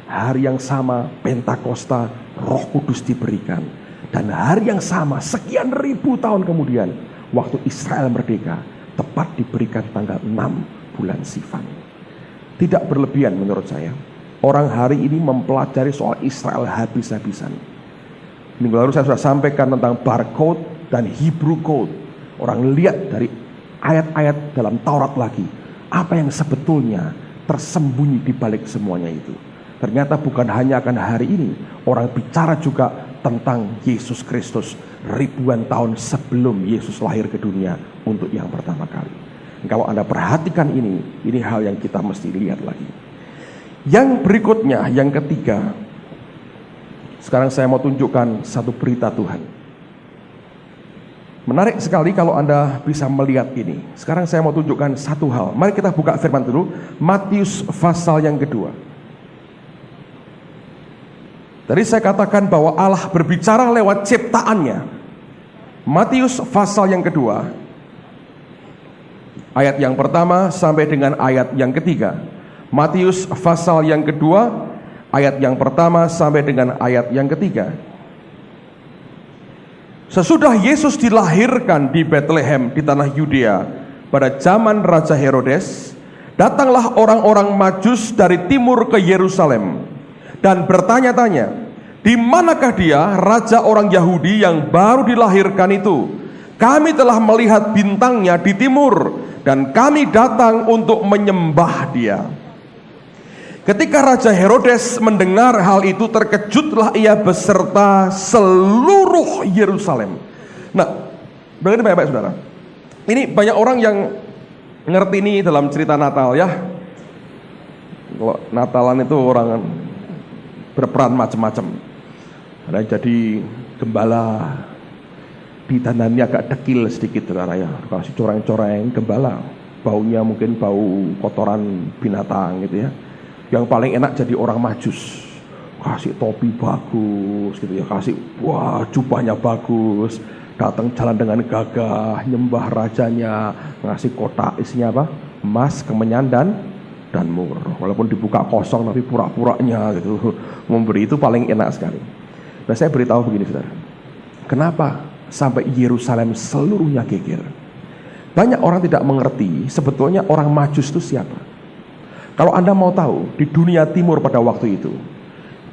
hari yang sama Pentakosta, Roh Kudus diberikan. Dan hari yang sama sekian ribu tahun kemudian, waktu Israel merdeka, tepat diberikan tanggal 6 bulan Sivan. Tidak berlebihan menurut saya. Orang hari ini mempelajari soal Israel habis-habisan. Minggu lalu saya sudah sampaikan tentang barcode dan Hebrew code. Orang lihat dari ayat-ayat dalam Taurat lagi, apa yang sebetulnya tersembunyi di balik semuanya itu. Ternyata bukan hanya akan hari ini, orang bicara juga tentang Yesus Kristus ribuan tahun sebelum Yesus lahir ke dunia untuk yang pertama kali. Kalau Anda perhatikan ini hal yang kita mesti lihat lagi. Yang berikutnya, yang ketiga, sekarang saya mau tunjukkan satu berita Tuhan. Menarik sekali kalau Anda bisa melihat ini. Sekarang saya mau tunjukkan satu hal. Mari kita buka firman dulu, Matius pasal yang kedua. Tadi saya katakan bahwa Allah berbicara lewat ciptaannya. Matius pasal yang kedua, ayat yang pertama sampai dengan ayat yang ketiga. Matius pasal yang kedua, ayat yang pertama sampai dengan ayat yang ketiga. Sesudah Yesus dilahirkan di Bethlehem di tanah Yudea pada zaman Raja Herodes, datanglah orang-orang Majus dari timur ke Yerusalem dan bertanya-tanya, di manakah dia, raja orang Yahudi yang baru dilahirkan itu? Kami telah melihat bintangnya di timur dan kami datang untuk menyembah dia. Ketika Raja Herodes mendengar hal itu, terkejutlah ia beserta seluruh Yerusalem. Nah, begini baik-baik saudara. Ini banyak orang yang ngerti ini dalam cerita Natal ya. Kalau Natalan itu orang berperan macam-macam. Ada jadi gembala, ditandani agak dekil sedikit saudara ya. Kasih coreng-coreng gembala, baunya mungkin bau kotoran binatang gitu ya. Yang paling enak jadi orang Majus, kasih topi bagus gitu ya, kasih wah jubahnya bagus, datang jalan dengan gagah, nyembah rajanya, ngasih kotak isinya apa? Emas, kemenyan dan mur. Walaupun dibuka kosong tapi pura-puranya gitu, memberi itu paling enak sekali. Nah, saya beritahu begini saudara, kenapa sampai Yerusalem seluruhnya geger? Banyak orang tidak mengerti sebetulnya orang Majus itu siapa. Kalau Anda mau tahu, di dunia timur pada waktu itu,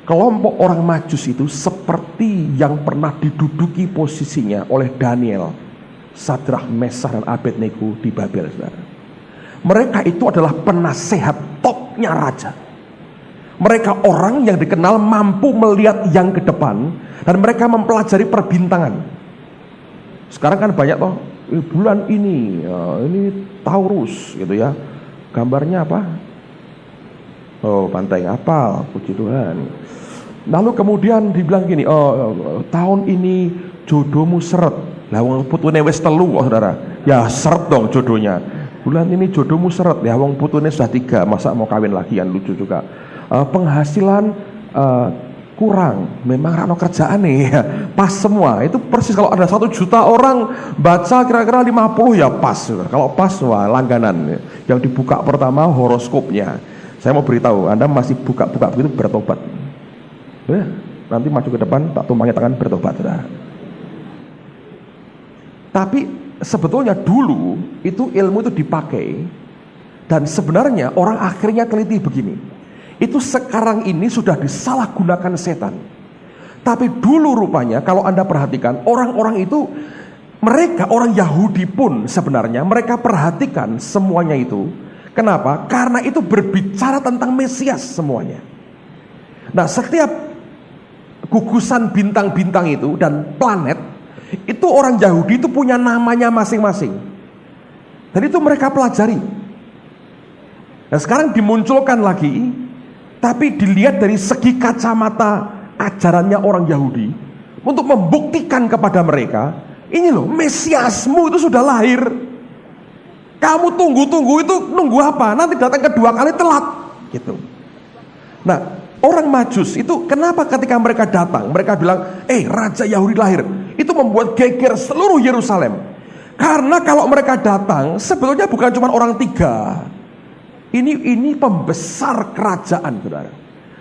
kelompok orang Majus itu seperti yang pernah diduduki posisinya oleh Daniel, Sadrach, Mesach, dan Abednego di Babel, saudara. Mereka itu adalah penasehat topnya raja. Mereka orang yang dikenal mampu melihat yang ke depan, dan mereka mempelajari perbintangan. Sekarang kan banyak toh, bulan ini Taurus gitu ya. Gambarnya apa? Oh, pantai Apal, puji Tuhan. Lalu kemudian dibilang gini, tahun ini jodohmu seret. Lah wong putune wis 3 saudara. Ya seret dong jodohnya. Bulan ini jodohmu seret. Ya wong putune sudah 3, masa mau kawin lagi, yang lucu juga. Penghasilan kurang, memang rano kerjaan nih ya. Pas semua, itu persis kalau ada 1 juta orang baca kira-kira 50 ya pas. Kalau pas wah langganan. Yang dibuka pertama horoskopnya. Saya mau beritahu, Anda masih buka-buka begitu bertobat. Nanti maju ke depan, tak tumpangi tangan bertobat. Tapi sebetulnya dulu itu ilmu itu dipakai, dan sebenarnya orang akhirnya teliti begini. Itu sekarang ini sudah disalahgunakan setan. Tapi dulu rupanya kalau Anda perhatikan, orang-orang itu, mereka orang Yahudi pun sebenarnya mereka perhatikan semuanya itu. Kenapa? Karena itu berbicara tentang Mesias semuanya. Nah, setiap gugusan bintang-bintang itu dan planet, itu orang Yahudi itu punya namanya masing-masing. Dan itu mereka pelajari. Nah, sekarang dimunculkan lagi, tapi dilihat dari segi kacamata ajarannya orang Yahudi, untuk membuktikan kepada mereka, ini loh, Mesiasmu itu sudah lahir. Kamu tunggu-tunggu itu nunggu apa? Nanti datang kedua kali telat gitu. Nah, orang Majus itu kenapa ketika mereka datang, mereka bilang, Raja Yahudi lahir. Itu membuat geger seluruh Yerusalem. Karena kalau mereka datang, sebetulnya bukan cuma orang 3. Ini pembesar kerajaan, saudara.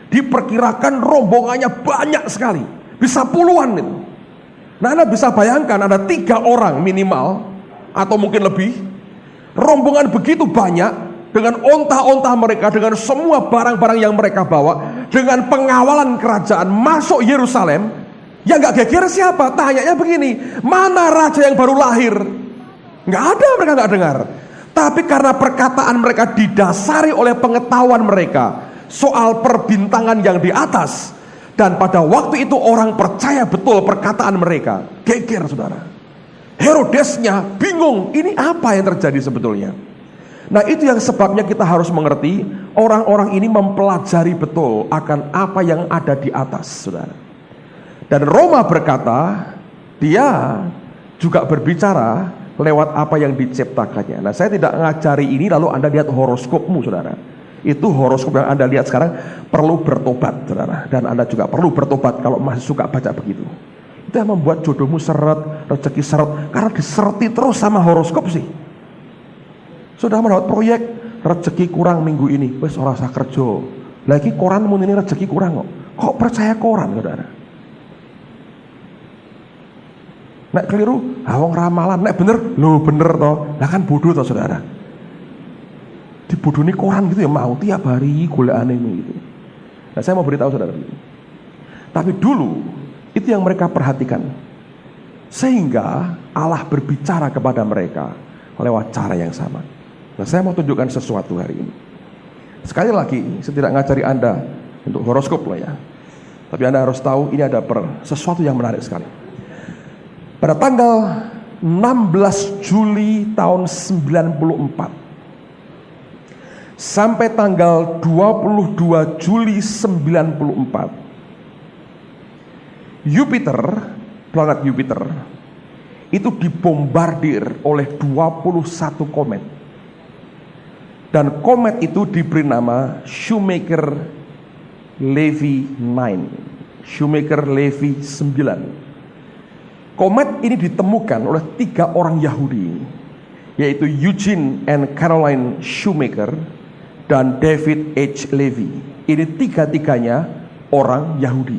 Diperkirakan rombongannya banyak sekali, bisa puluhan itu. Nah, Anda bisa bayangkan ada 3 orang minimal, atau mungkin lebih. Rombongan begitu banyak, dengan onta-onta mereka, dengan semua barang-barang yang mereka bawa, dengan pengawalan kerajaan masuk Yerusalem. Yang gak geger siapa? Tanyanya begini, mana raja yang baru lahir? Gak ada, mereka gak dengar. Tapi karena perkataan mereka didasari oleh pengetahuan mereka soal perbintangan yang di atas, dan pada waktu itu orang percaya betul perkataan mereka, geger saudara. Herodesnya bingung, ini apa yang terjadi sebetulnya. Nah, itu yang sebabnya kita harus mengerti, orang-orang ini mempelajari betul akan apa yang ada di atas, saudara. Dan Roma berkata, dia juga berbicara lewat apa yang diciptakannya. Nah, saya tidak ngajari ini lalu Anda lihat horoskopmu, saudara. Itu horoskop yang Anda lihat sekarang perlu bertobat, saudara. Dan Anda juga perlu bertobat kalau masih suka baca begitu. Itu yang membuat jodohmu seret, rezeki seret, karena diserti terus sama horoskop sih. Sudah mendapat proyek, rezeki kurang minggu ini, wis ora usah kerja. Lagi koran mun ini rezeki kurang kok. Kok percaya koran, Saudara? Nek keliru, wong ramalan, nek bener, lho bener toh. Lah kan bodoh toh, Saudara. Dibodohi koran gitu ya mau tiap hari golekane gitu. Nah, saya mau beritahu Saudara. Tapi dulu itu yang mereka perhatikan. Sehingga Allah berbicara kepada mereka lewat cara yang sama. Nah, saya mau tunjukkan sesuatu hari ini. Sekali lagi, saya tidak ngajari Anda untuk horoskop loh ya. Tapi Anda harus tahu ini ada sesuatu yang menarik sekali. Pada tanggal 16 Juli tahun 94 sampai tanggal 22 Juli 94, Jupiter, planet Jupiter itu dibombardir oleh 21 komet. Dan komet itu diberi nama Shoemaker-Levy 9. Shoemaker-Levy 9. Komet ini ditemukan oleh 3 orang Yahudi, yaitu Eugene and Caroline Shoemaker dan David H. Levy. Ini 3-tiganya orang Yahudi.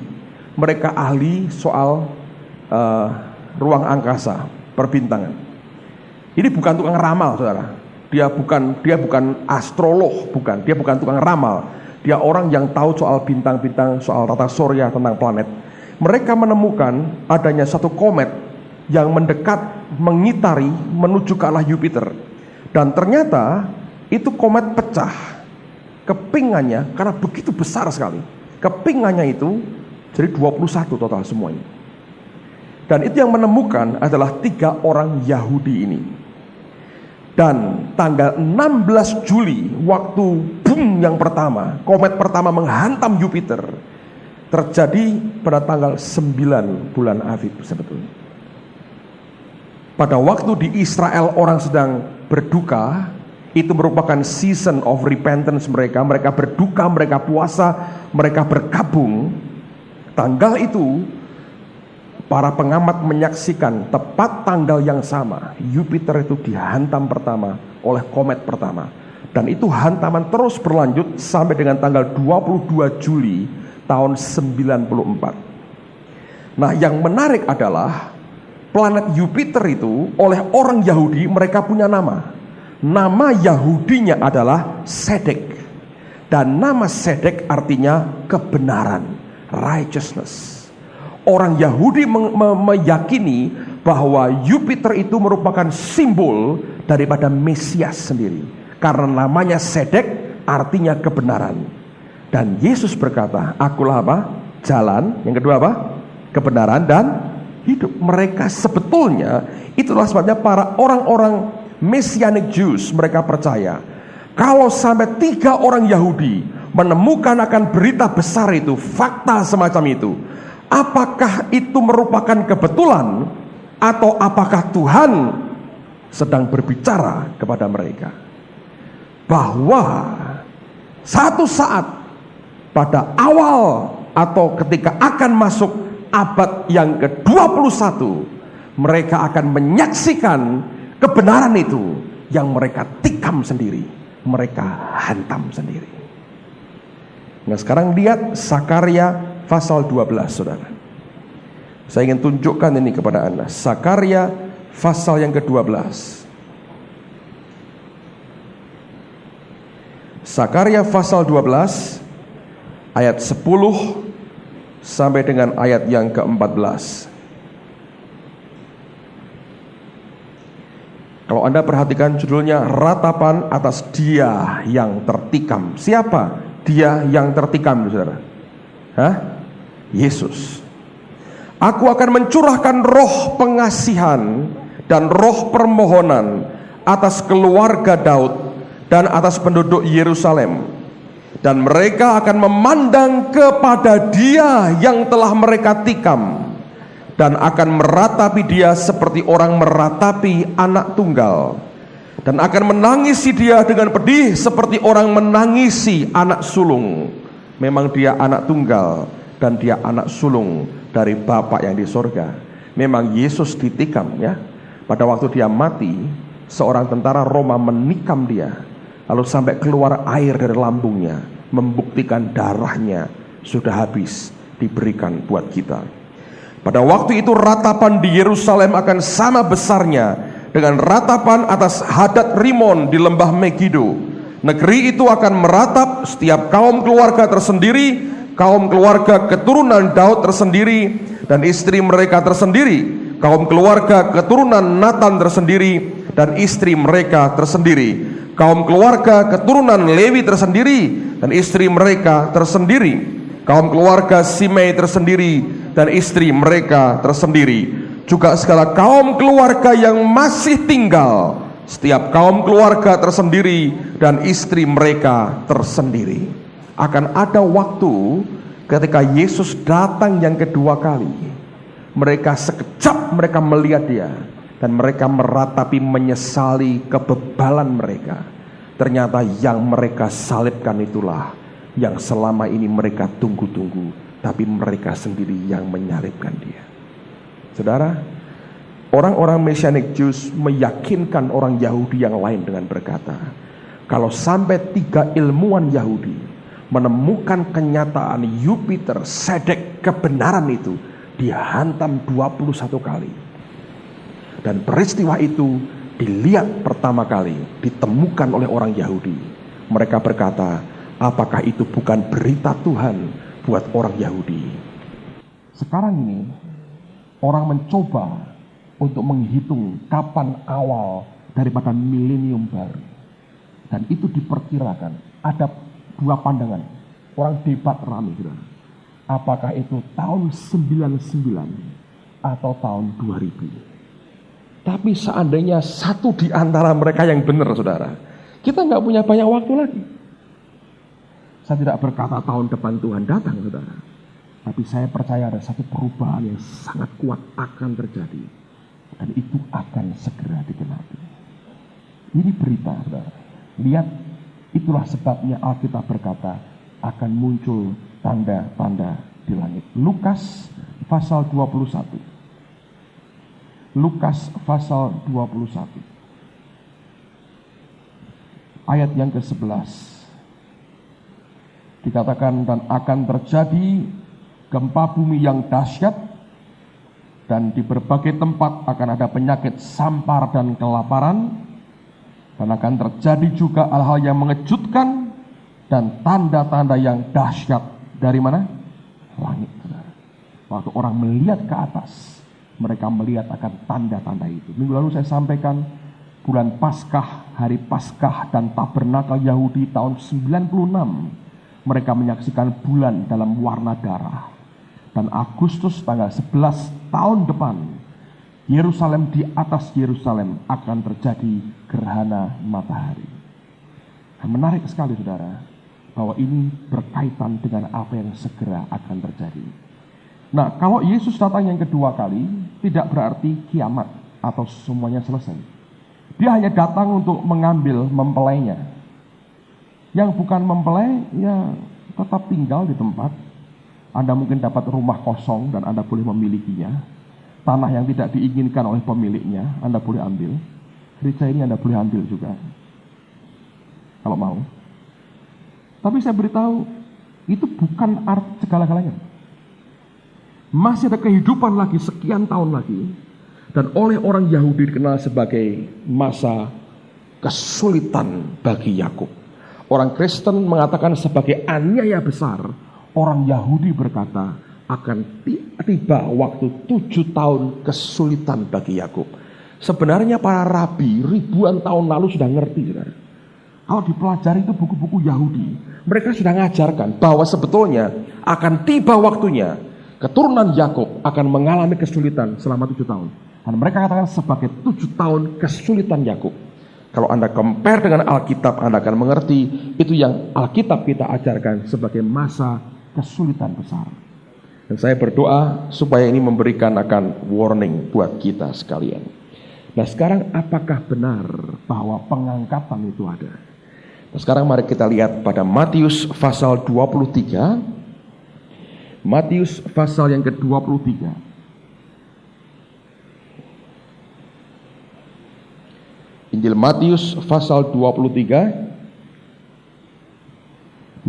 Mereka ahli soal ruang angkasa, perbintangan. Ini bukan tukang ramal, Saudara. Dia bukan astrolog, bukan. Dia bukan tukang ramal. Dia orang yang tahu soal bintang-bintang, soal tata surya, tentang planet. Mereka menemukan adanya satu komet yang mendekat, mengitari, menuju ke arah Jupiter. Dan ternyata itu komet pecah. Kepingannya, karena begitu besar sekali. Kepingannya itu jadi 21 total semuanya. Dan itu yang menemukan adalah 3 orang Yahudi ini. Dan tanggal 16 Juli, waktu boom yang pertama, komet pertama menghantam Jupiter, terjadi pada tanggal 9 bulan Aviv sebetulnya. Pada waktu di Israel orang sedang berduka, itu merupakan season of repentance mereka. Mereka berduka, mereka puasa, mereka berkabung. Tanggal itu para pengamat menyaksikan tepat tanggal yang sama Jupiter itu dihantam pertama oleh komet pertama. Dan itu hantaman terus berlanjut sampai dengan tanggal 22 Juli tahun 94. Nah, yang menarik adalah planet Jupiter itu oleh orang Yahudi mereka punya nama. Nama Yahudinya adalah Sedek. Dan nama Sedek artinya kebenaran, righteousness. Orang Yahudi meyakini bahwa Jupiter itu merupakan simbol daripada Mesias sendiri. Karena namanya Sedek artinya kebenaran. Dan Yesus berkata, akulah apa? Jalan. Yang kedua apa? Kebenaran dan hidup. Mereka sebetulnya, itulah sebabnya para orang-orang Messianic Jews, mereka percaya kalau sampai 3 orang Yahudi menemukan akan berita besar itu, fakta semacam itu, apakah itu merupakan kebetulan atau apakah Tuhan sedang berbicara kepada mereka bahwa satu saat pada awal atau ketika akan masuk abad yang ke-21 mereka akan menyaksikan kebenaran itu yang mereka tikam sendiri, mereka hantam sendiri. Nah, sekarang lihat Sakarya pasal 12, Saudara. Saya ingin tunjukkan ini kepada Anda. Sakarya pasal yang ke-12. Sakarya pasal 12 ayat 10 sampai dengan ayat yang ke-14. Kalau Anda perhatikan judulnya ratapan atas dia yang tertikam. Siapa dia yang tertikam, Saudara? Yesus. Aku akan mencurahkan roh pengasihan dan roh permohonan atas keluarga Daud dan atas penduduk Yerusalem. Dan mereka akan memandang kepada dia yang telah mereka tikam dan akan meratapi dia seperti orang meratapi anak tunggal, dan akan menangisi dia dengan pedih seperti orang menangisi anak sulung. Memang dia anak tunggal dan dia anak sulung dari Bapa yang di sorga. Memang Yesus ditikam ya. Pada waktu dia mati, seorang tentara Roma menikam dia. lalu sampai keluar air dari lambungnya, membuktikan darahnya sudah habis diberikan buat kita. Pada waktu itu ratapan di Yerusalem akan sama besarnya dengan ratapan atas Hadad Rimon di lembah Megido. Negeri itu akan meratap, setiap kaum keluarga tersendiri, kaum keluarga keturunan Daud tersendiri dan istri mereka tersendiri, kaum keluarga keturunan Natan tersendiri dan istri mereka tersendiri, kaum keluarga keturunan Lewi tersendiri dan istri mereka tersendiri, kaum keluarga Simei tersendiri dan istri mereka tersendiri, juga segala kaum keluarga yang masih tinggal, setiap kaum keluarga tersendiri dan istri mereka tersendiri. Akan ada waktu ketika Yesus datang yang kedua kali, mereka sekejap mereka melihat dia dan mereka meratapi menyesali kebebalan mereka. Ternyata yang mereka salibkan itulah yang selama ini mereka tunggu-tunggu, tapi mereka sendiri yang menyalibkan dia. Saudara, orang-orang Messianic Jews meyakinkan orang Yahudi yang lain dengan berkata, kalau sampai 3 ilmuwan Yahudi menemukan kenyataan Yupiter, Sedek, kebenaran itu, dihantam 21 kali. Dan peristiwa itu dilihat pertama kali, ditemukan oleh orang Yahudi. Mereka berkata, apakah itu bukan berita Tuhan buat orang Yahudi? Sekarang ini orang mencoba untuk menghitung kapan awal daripada milenium baru. Dan itu diperkirakan ada 2 pandangan. Orang debat ramai, saudara. Apakah itu tahun 99 atau tahun 2000? Tapi seandainya satu di antara mereka yang benar, saudara, kita nggak punya banyak waktu lagi. Saya tidak berkata tahun depan Tuhan datang, saudara. Tapi saya percaya ada satu perubahan yang sangat kuat akan terjadi. Dan itu akan segera digenapi. Ini berita, saudara. Lihat, itulah sebabnya Alkitab berkata akan muncul tanda-tanda di langit. Lukas pasal 21. Lukas pasal 21. Ayat yang ke-11. Dikatakan, dan akan terjadi gempa bumi yang dahsyat, dan di berbagai tempat akan ada penyakit sampar dan kelaparan, dan akan terjadi juga hal-hal yang mengejutkan dan tanda-tanda yang dahsyat. Dari mana? Langit. Waktu orang melihat ke atas, mereka melihat akan tanda-tanda itu. Minggu lalu saya sampaikan bulan Paskah, hari Paskah dan Tabernakel Yahudi tahun 96. Mereka menyaksikan bulan dalam warna darah. Dan Agustus tanggal 11 tahun depan, Yerusalem, di atas Yerusalem akan terjadi gerhana matahari. Nah, menarik sekali, saudara, bahwa ini berkaitan dengan apa yang segera akan terjadi. Nah, kalau Yesus datang yang kedua kali, tidak berarti kiamat atau semuanya selesai. Dia hanya datang untuk mengambil mempelainya. Yang bukan mempelai, ya tetap tinggal di tempat. Anda mungkin dapat rumah kosong dan Anda boleh memilikinya. Tanah yang tidak diinginkan oleh pemiliknya, Anda boleh ambil. Gereja ini Anda boleh ambil juga, kalau mau. Tapi saya beritahu, itu bukan arti segala-galanya. Masih ada kehidupan lagi sekian tahun lagi. Dan oleh orang Yahudi dikenal sebagai masa kesulitan bagi Yakub. Orang Kristen mengatakan sebagai aniaya besar. Orang Yahudi berkata akan tiba waktu 7 tahun kesulitan bagi Yakub. Sebenarnya para rabi ribuan tahun lalu sudah ngerti, saudara. Kalau dipelajari itu buku-buku Yahudi, mereka sudah mengajarkan bahwa sebetulnya akan tiba waktunya keturunan Yakub akan mengalami kesulitan selama 7 tahun. Dan mereka katakan sebagai 7 tahun kesulitan Yakub. Kalau Anda compare dengan Alkitab, Anda akan mengerti itu yang Alkitab kita ajarkan sebagai masa kesulitan besar. Dan saya berdoa supaya ini memberikan akan warning buat kita sekalian. Nah, sekarang apakah benar bahwa pengangkatan itu ada? Nah, sekarang mari kita lihat pada Matius pasal 23. Matius pasal yang ke-23. Injil Matius pasal 23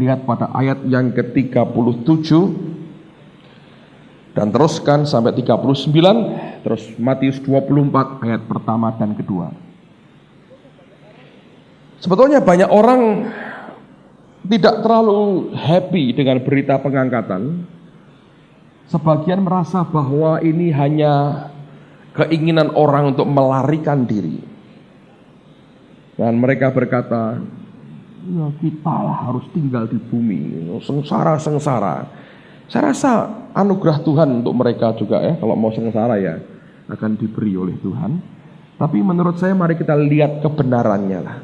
Lihat pada ayat yang ke-37 dan teruskan sampai 39, terus Matius 24 ayat pertama dan kedua. Sebetulnya banyak orang tidak terlalu happy dengan berita pengangkatan. Sebagian merasa bahwa ini hanya keinginan orang untuk melarikan diri. Dan mereka berkata, ya kita lah harus tinggal di bumi, sengsara-sengsara. Saya rasa anugerah Tuhan untuk mereka juga ya, kalau mau sengsara ya akan diberi oleh Tuhan. Tapi menurut saya mari kita lihat kebenarannya lah.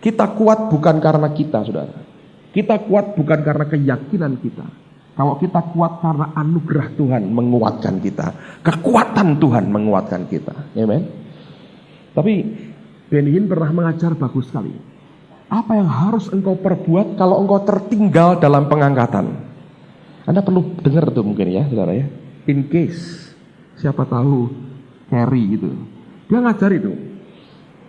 Kita kuat bukan karena kita, saudara. Kita kuat bukan karena keyakinan kita. Kalau kita kuat karena anugerah Tuhan menguatkan kita. Kekuatan Tuhan menguatkan kita. Amen. Tapi Ben Hinn pernah mengajar bagus sekali. Apa yang harus engkau perbuat kalau engkau tertinggal dalam pengangkatan? Anda perlu dengar tuh mungkin ya, saudara ya. In case, siapa tahu carry gitu. Dia ngajar itu.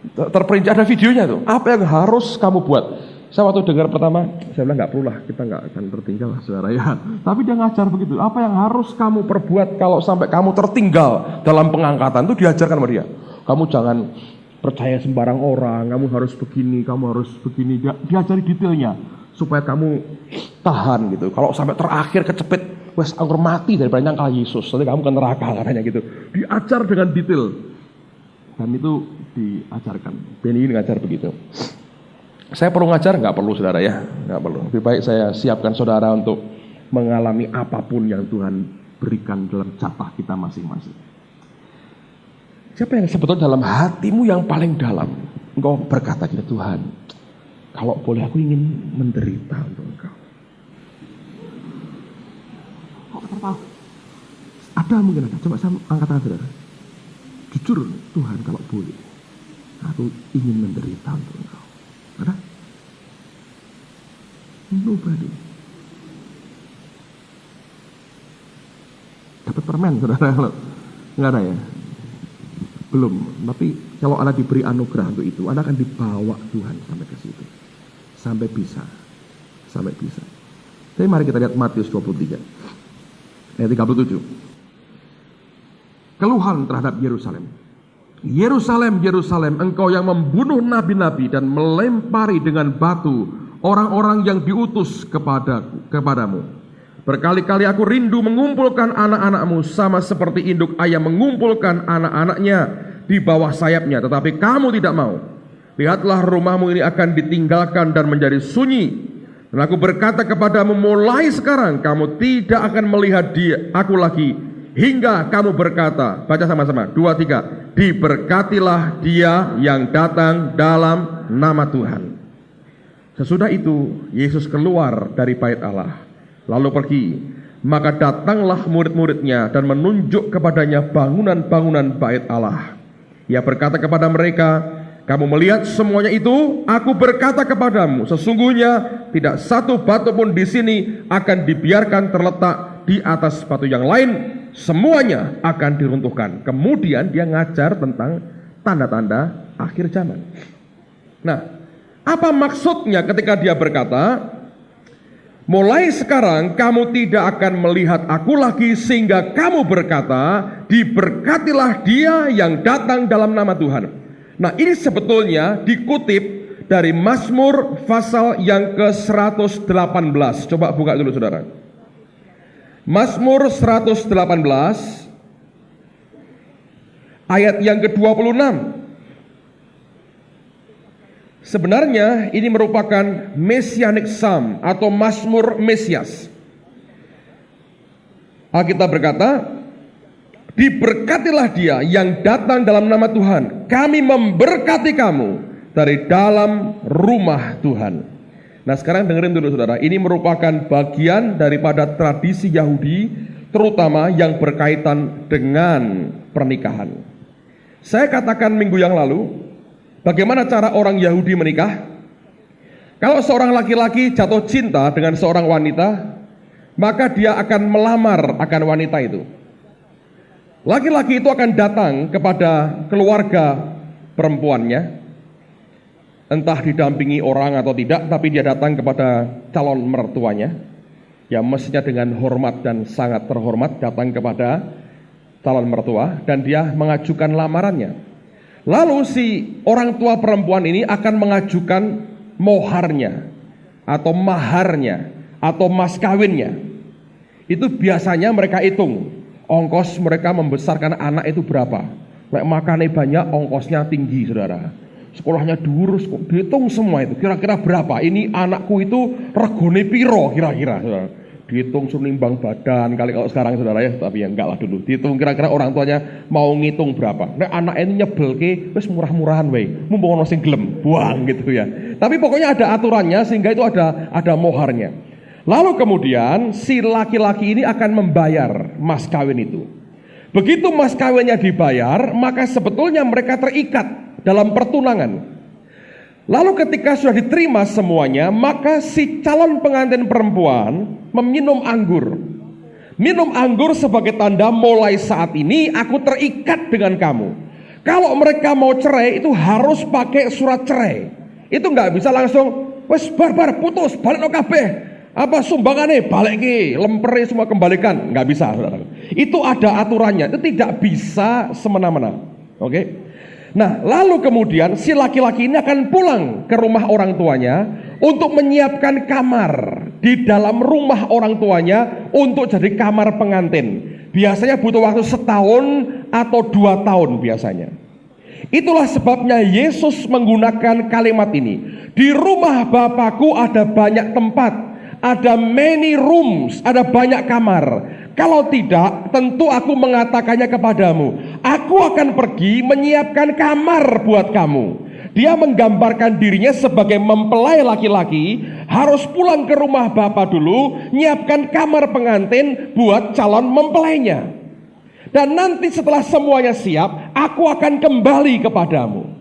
Terperinci ada videonya tuh. Apa yang harus kamu buat? Saya waktu dengar pertama, saya bilang nggak perlu lah, kita nggak akan tertinggal lah, saudara ya. Tapi dia ngajar begitu. Apa yang harus kamu perbuat kalau sampai kamu tertinggal dalam pengangkatan? Itu diajarkan sama dia. Kamu jangan percaya sembarang orang, kamu harus begini, kamu harus begini. Dia diajari detailnya supaya kamu tahan gitu. Kalau sampai terakhir kecepit, wes anggur mati daripada nyangkal Yesus, nanti kamu ke neraka katanya gitu. Diajar dengan detail. Dan itu diajarkan. Ben Hinn ngajar begitu. Saya perlu ngajar? Nggak perlu, saudara ya, nggak perlu. Lebih baik saya siapkan saudara untuk mengalami apapun yang Tuhan berikan dalam jatah kita masing-masing. Siapa yang sebetulnya dalam hatimu yang paling dalam, engkau berkata kepada Tuhan, kalau boleh aku ingin menderita untuk engkau. Ada mungkin ada. Coba saya angkat tangan saudara. Jujur Tuhan kalau boleh, aku ingin menderita untuk engkau. Ada? Nobody. Dapat permen saudara kalau nggak ada ya? Belum. Tapi kalau Anda diberi anugerah untuk itu, Anda akan dibawa Tuhan sampai ke situ. Sampai bisa. Tapi mari kita lihat Matius 23 ayat 37. Keluhan terhadap Yerusalem. Yerusalem, Yerusalem, engkau yang membunuh nabi-nabi dan melempari dengan batu orang-orang yang diutus kepadamu. Berkali-kali aku rindu mengumpulkan anak-anakmu sama seperti induk ayam mengumpulkan anak-anaknya di bawah sayapnya, tetapi kamu tidak mau. Lihatlah, rumahmu ini akan ditinggalkan dan menjadi sunyi. Dan aku berkata kepadamu, mulai sekarang kamu tidak akan melihat aku lagi, hingga kamu berkata, baca sama-sama, 2, 3, diberkatilah dia yang datang dalam nama Tuhan. Sesudah itu Yesus keluar dari bait Allah, lalu pergi. Maka datanglah murid-muridnya dan menunjuk kepadanya bangunan-bangunan bait Allah. Ia berkata kepada mereka, kamu melihat semuanya itu? Aku berkata kepadamu, sesungguhnya tidak satu batu pun di sini akan dibiarkan terletak di atas batu yang lain. Semuanya akan diruntuhkan. Kemudian dia ngajar tentang tanda-tanda akhir zaman. Nah, apa maksudnya ketika dia berkata, mulai sekarang kamu tidak akan melihat aku lagi, sehingga kamu berkata, diberkatilah dia yang datang dalam nama Tuhan. Nah, ini sebetulnya dikutip dari Mazmur pasal yang ke-118. Coba buka dulu saudara. Mazmur 118 ayat yang ke-26. Sebenarnya ini merupakan Messianic Psalm atau Mazmur Mesias. Alkitab berkata, diberkatilah dia yang datang dalam nama Tuhan. Kami memberkati kamu dari dalam rumah Tuhan. Nah, sekarang dengerin dulu saudara. Ini merupakan bagian daripada tradisi Yahudi, terutama yang berkaitan dengan pernikahan. Saya katakan minggu yang lalu, bagaimana cara orang Yahudi menikah? Kalau seorang laki-laki jatuh cinta dengan seorang wanita, maka dia akan melamar akan wanita itu. Laki-laki itu akan datang kepada keluarga perempuannya, entah didampingi orang atau tidak, tapi dia datang kepada calon mertuanya, ya mestinya dengan hormat dan sangat terhormat datang kepada calon mertua, dan dia mengajukan lamarannya. Lalu si orang tua perempuan ini akan mengajukan moharnya, atau maharnya, atau mas kawinnya. Itu biasanya mereka hitung, ongkos mereka membesarkan anak itu berapa. Makannya banyak, ongkosnya tinggi, saudara. Sekolahnya dhuwur, dihitung semua itu. Kira-kira berapa? Ini anakku itu regone piro kira-kira, saudara. Dihitung sunimbang badan kali kalau sekarang, saudara ya, tapi ya enggak lah dulu. Dihitung kira-kira orang tuanya mau ngitung berapa. Nek anak ini nyebelke wis murah-murahan wae. Mumpung ono sing gelem, buang gitu ya. Tapi pokoknya ada aturannya sehingga itu ada moharnya. Lalu kemudian si laki-laki ini akan membayar mas kawin itu. Begitu mas kawinnya dibayar, maka sebetulnya mereka terikat dalam pertunangan. Lalu ketika sudah diterima semuanya, maka si calon pengantin perempuan meminum anggur. Minum anggur sebagai tanda mulai saat ini aku terikat dengan kamu. Kalau mereka mau cerai itu harus pakai surat cerai. Itu nggak bisa langsung wes barbar putus balik no kabeh. Apa sumbangannya balik ki, lempere semua kembalikan, nggak bisa, saudara. Itu ada aturannya, itu tidak bisa semena-mena. Oke? Nah, lalu kemudian si laki-laki ini akan pulang ke rumah orang tuanya untuk menyiapkan kamar di dalam rumah orang tuanya untuk jadi kamar pengantin. Biasanya butuh waktu 1 tahun atau 2 tahun biasanya. Itulah sebabnya Yesus menggunakan kalimat ini. Di rumah Bapakku ada banyak tempat. Ada many rooms, ada banyak kamar. Kalau tidak, tentu aku mengatakannya kepadamu. Aku akan pergi menyiapkan kamar buat kamu. Dia menggambarkan dirinya sebagai mempelai laki-laki, harus pulang ke rumah Bapa dulu, nyiapkan kamar pengantin buat calon mempelainya. Dan nanti setelah semuanya siap, aku akan kembali kepadamu.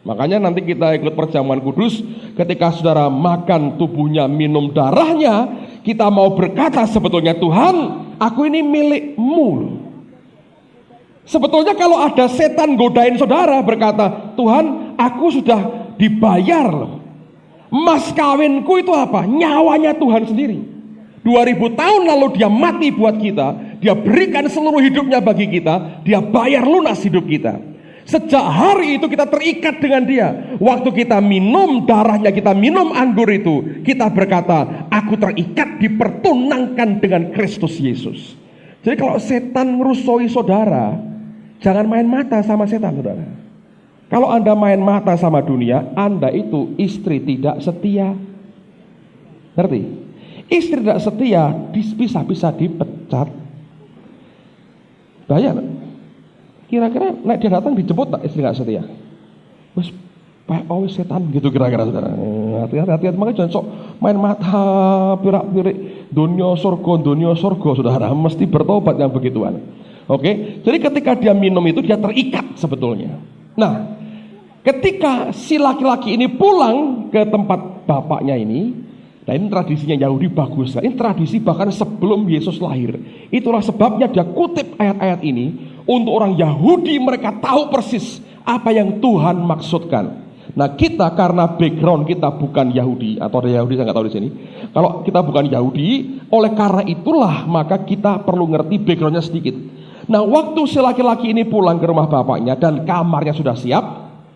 Makanya nanti kita ikut perjamuan kudus, ketika saudara makan tubuhnya, minum darahnya, kita mau berkata sebetulnya, Tuhan, aku ini milikmu. Sebetulnya kalau ada setan godain saudara berkata, Tuhan, aku sudah dibayar loh. Mas kawinku itu apa? Nyawanya Tuhan sendiri. 2000 tahun lalu dia mati buat kita, dia berikan seluruh hidupnya bagi kita, dia bayar lunas hidup kita. Sejak hari itu kita terikat dengan dia. Waktu kita minum darahnya, kita minum anggur itu, kita berkata, aku terikat, dipertunangkan dengan Kristus Yesus. Jadi kalau setan ngerusoi saudara, jangan main mata sama setan, saudara. Kalau Anda main mata sama dunia, Anda itu istri tidak setia. Ngerti? Istri tidak setia bisa dipecat. Bahaya. Kira-kira nek dia datang dijemput tak istri gak setia? Wes wis setan gitu kira-kira, saudara. Hati-hati, makanya jangan sok main mata pirak-pirik dunia surga, saudara. Mesti bertobat yang begituan. Oke? Jadi ketika dia minum itu dia terikat sebetulnya. Nah, ketika si laki-laki ini pulang ke tempat bapaknya ini, nah ini tradisinya Yahudi bagus. Ini tradisi bahkan sebelum Yesus lahir. Itulah sebabnya dia kutip ayat-ayat ini. Untuk orang Yahudi mereka tahu persis apa yang Tuhan maksudkan. Nah kita karena background kita bukan Yahudi, atau ada Yahudi saya nggak tahu di sini. Kalau kita bukan Yahudi, oleh karena itulah maka kita perlu ngerti backgroundnya sedikit. Nah waktu si laki-laki ini pulang ke rumah bapaknya dan kamarnya sudah siap,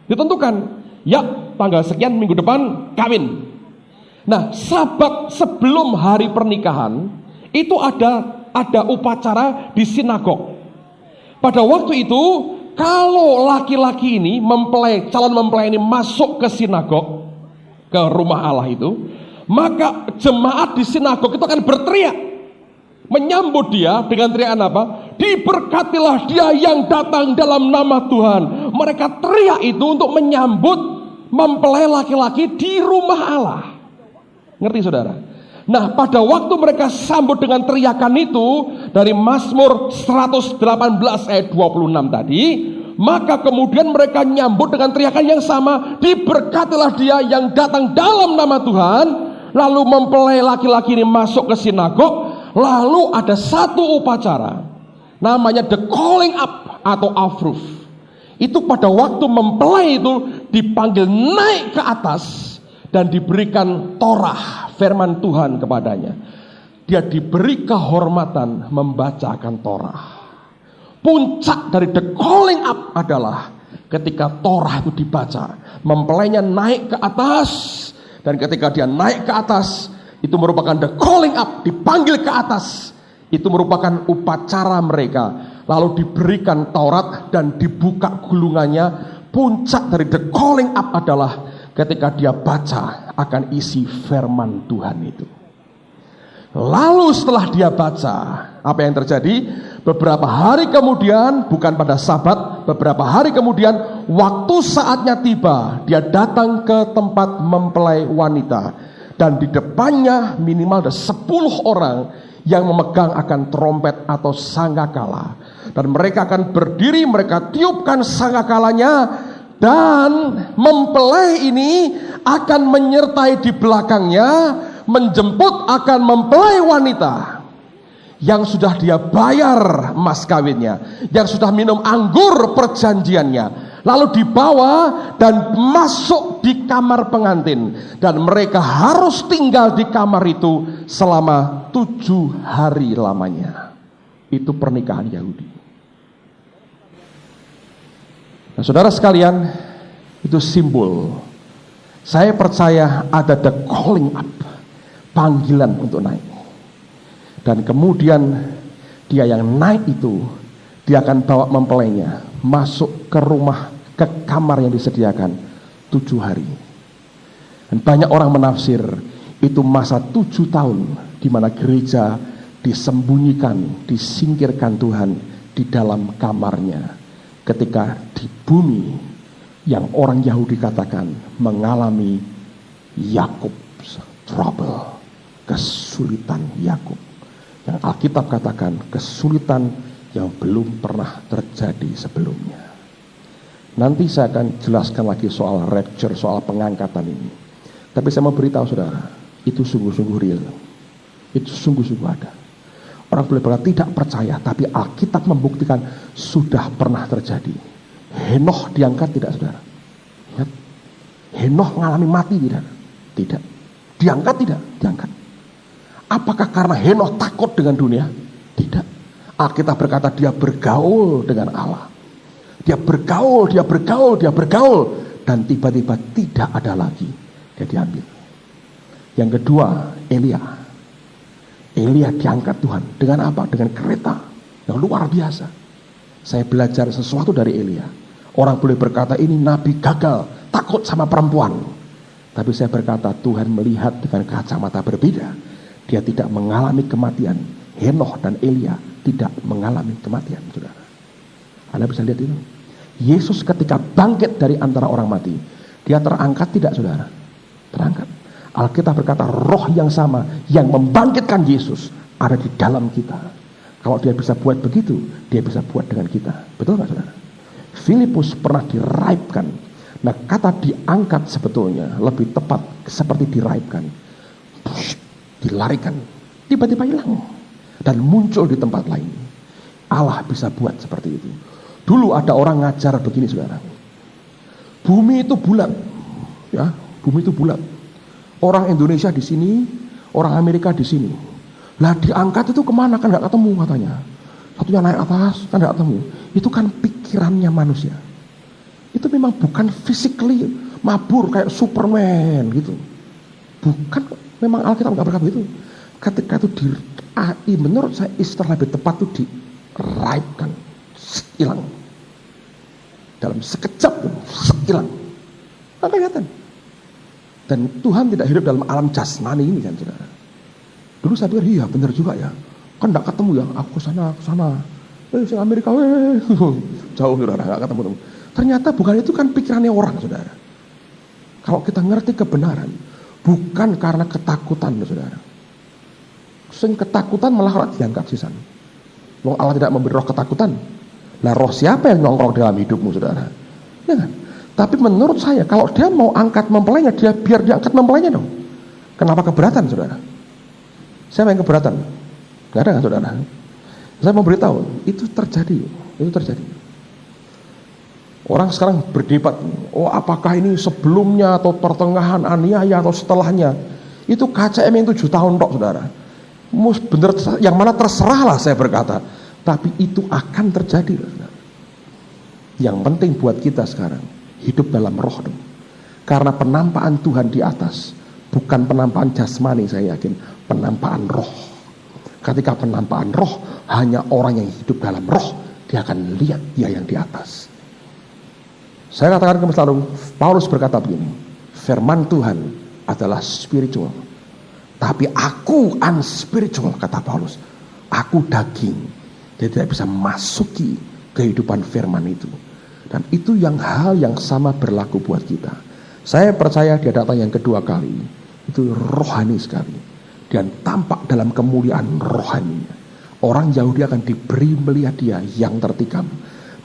ditentukan, ya tanggal sekian minggu depan kawin. Nah sabat sebelum hari pernikahan itu ada upacara di sinagog. Pada waktu itu, kalau laki-laki ini calon mempelai ini masuk ke sinagog, ke rumah Allah itu, maka jemaat di sinagog itu akan berteriak, menyambut dia dengan teriakan apa? Diberkatilah dia yang datang dalam nama Tuhan. Mereka teriak itu untuk menyambut mempelai laki-laki di rumah Allah. Ngerti saudara? Nah pada waktu mereka sambut dengan teriakan itu dari Mazmur 118 ayat 26 tadi, maka kemudian mereka nyambut dengan teriakan yang sama, diberkatilah dia yang datang dalam nama Tuhan. Lalu mempelai laki-laki ini masuk ke sinagog. Lalu ada satu upacara namanya the calling up atau afruf. Itu pada waktu mempelai itu dipanggil naik ke atas dan diberikan Torah, firman Tuhan kepadanya. Dia diberi kehormatan membacakan Torah. Puncak dari the calling up adalah ketika Torah itu dibaca, mempelainya naik ke atas, dan ketika dia naik ke atas, itu merupakan the calling up, dipanggil ke atas. Itu merupakan upacara mereka. Lalu diberikan Taurat dan dibuka gulungannya. Puncak dari the calling up adalah ketika dia baca akan isi firman Tuhan itu. Lalu setelah dia baca, apa yang terjadi? Beberapa hari kemudian, bukan pada Sabat, beberapa hari kemudian, waktu saatnya tiba, dia datang ke tempat mempelai wanita, dan di depannya minimal ada 10 orang yang memegang akan trompet atau sangkakala, dan mereka akan berdiri, mereka tiupkan sangkakalanya, dan mempelai ini akan menyertai di belakangnya, menjemput akan mempelai wanita yang sudah dia bayar mas kawinnya, yang sudah minum anggur perjanjiannya, lalu dibawa dan masuk di kamar pengantin, dan mereka harus tinggal di kamar itu selama 7 hari lamanya. Itu pernikahan Yahudi. Nah, saudara sekalian, itu simbol. Saya percaya ada the calling up, panggilan untuk naik. Dan kemudian dia yang naik itu, dia akan bawa mempelainya masuk ke rumah, ke kamar yang disediakan 7 hari. Dan banyak orang menafsir itu masa 7 tahun di mana gereja disembunyikan, disingkirkan Tuhan di dalam kamarnya, ketika di bumi yang orang Yahudi katakan mengalami Yakub's trouble, kesulitan Yakub, yang Alkitab katakan kesulitan yang belum pernah terjadi sebelumnya. Nanti saya akan jelaskan lagi soal rapture, soal pengangkatan ini. Tapi saya mau beritahu saudara, itu sungguh-sungguh real, itu sungguh-sungguh ada. Orang boleh berkata tidak percaya, tapi Alkitab membuktikan sudah pernah terjadi. Henoh diangkat tidak saudara? Ingat, Henoh mengalami mati tidak? Tidak. Diangkat tidak? Diangkat. Apakah karena Henoh takut dengan dunia? Tidak. Alkitab berkata dia bergaul dengan Allah. Dia bergaul, dia bergaul, dia bergaul, dan tiba-tiba tidak ada lagi. Dia diambil. Yang kedua, Elia. Elia diangkat Tuhan. Dengan apa? Dengan kereta yang luar biasa. Saya belajar sesuatu dari Elia. Orang boleh berkata ini nabi gagal, takut sama perempuan. Tapi saya berkata Tuhan melihat dengan kacamata berbeda. Dia tidak mengalami kematian. Henoh dan Elia tidak mengalami kematian, saudara. Anda bisa lihat itu. Yesus ketika bangkit dari antara orang mati, dia terangkat tidak, saudara? Terangkat. Alkitab berkata roh yang sama yang membangkitkan Yesus ada di dalam kita. Kalau dia bisa buat begitu, dia bisa buat dengan kita. Betul nggak, saudara? Filipus pernah diraibkan. Nah, kata diangkat sebetulnya lebih tepat seperti diraibkan. Dilarikan, tiba-tiba hilang dan muncul di tempat lain. Allah bisa buat seperti itu. Dulu ada orang ngajar begini, saudara. Bumi itu bulat, ya, bumi itu bulat. Orang Indonesia di sini, orang Amerika di sini. Lah diangkat itu kemana kan nggak ketemu katanya. Satunya naik atas kan nggak ketemu. Itu kan pikirannya manusia. Itu memang bukan physically mabur kayak Superman gitu. Bukan. Memang Alkitab nggak berkata itu. Ketika itu menurut saya istilah lebih tepat itu diraibkan, hilang. Dalam sekejap hilang. Nggak kelihatan. Dan Tuhan tidak hidup dalam alam jasmani ini kan, saudara. Dulu saya pikir iya benar juga ya. Kan nggak ketemu ya. Aku ke sana. Saya Amerika, jauh saudara, nggak ketemu. Ternyata bukan itu kan pikirannya orang, saudara. Kalau kita ngerti kebenaran, bukan karena ketakutan, saudara. Sing ketakutan malah diangkat sisan. Wong Allah tidak memberi roh ketakutan. Nah, roh siapa yang nongkrong dalam hidupmu, saudara? Ya kan? Tapi menurut saya, kalau dia mau angkat mempelainya, dia biar diangkat mempelainya dong. Kenapa keberatan, saudara? Siapa yang keberatan? Gak ada kan, saudara? Saya mau beritahu, itu terjadi. Orang sekarang berdebat, apakah ini sebelumnya atau pertengahan aniaya atau setelahnya. Itu KCM yang 7 tahun tok, saudara. Bener, yang mana terserahlah saya berkata. Tapi itu akan terjadi. Saudara. Yang penting buat kita sekarang, hidup dalam roh dong. Karena penampaan Tuhan di atas, bukan penampaan jasmani, saya yakin, penampaan roh. Ketika penampaan roh, hanya orang yang hidup dalam roh, dia akan lihat dia yang di atas. Saya katakan ke selalu, Paulus berkata begini, firman Tuhan adalah spiritual, tapi aku unspiritual, kata Paulus. Aku daging, dia tidak bisa masuki kehidupan firman itu. Dan itu hal yang sama berlaku buat kita. Saya percaya dia datang yang kedua kali, itu rohani sekali, dan tampak dalam kemuliaan rohaninya. Orang Yahudi akan diberi melihat dia yang tertikam.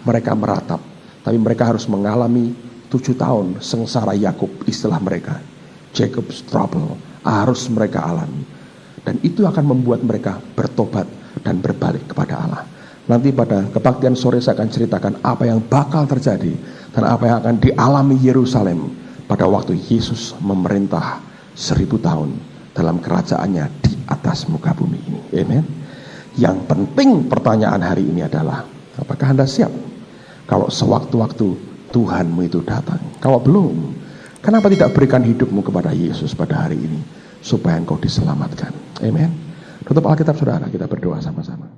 Mereka meratap, tapi mereka harus mengalami 7 tahun sengsara Yakub, istilah mereka. Jacob's trouble harus mereka alami. Dan itu akan membuat mereka bertobat dan berbalik kepada Allah. Nanti pada kebaktian sore saya akan ceritakan apa yang bakal terjadi dan apa yang akan dialami Yerusalem pada waktu Yesus memerintah 1000 tahun dalam kerajaannya di atas muka bumi ini. Amen. Yang penting pertanyaan hari ini adalah, apakah Anda siap kalau sewaktu-waktu Tuhanmu itu datang? Kalau belum, kenapa tidak berikan hidupmu kepada Yesus pada hari ini supaya engkau diselamatkan? Amen. Tutup Alkitab saudara, kita berdoa sama-sama.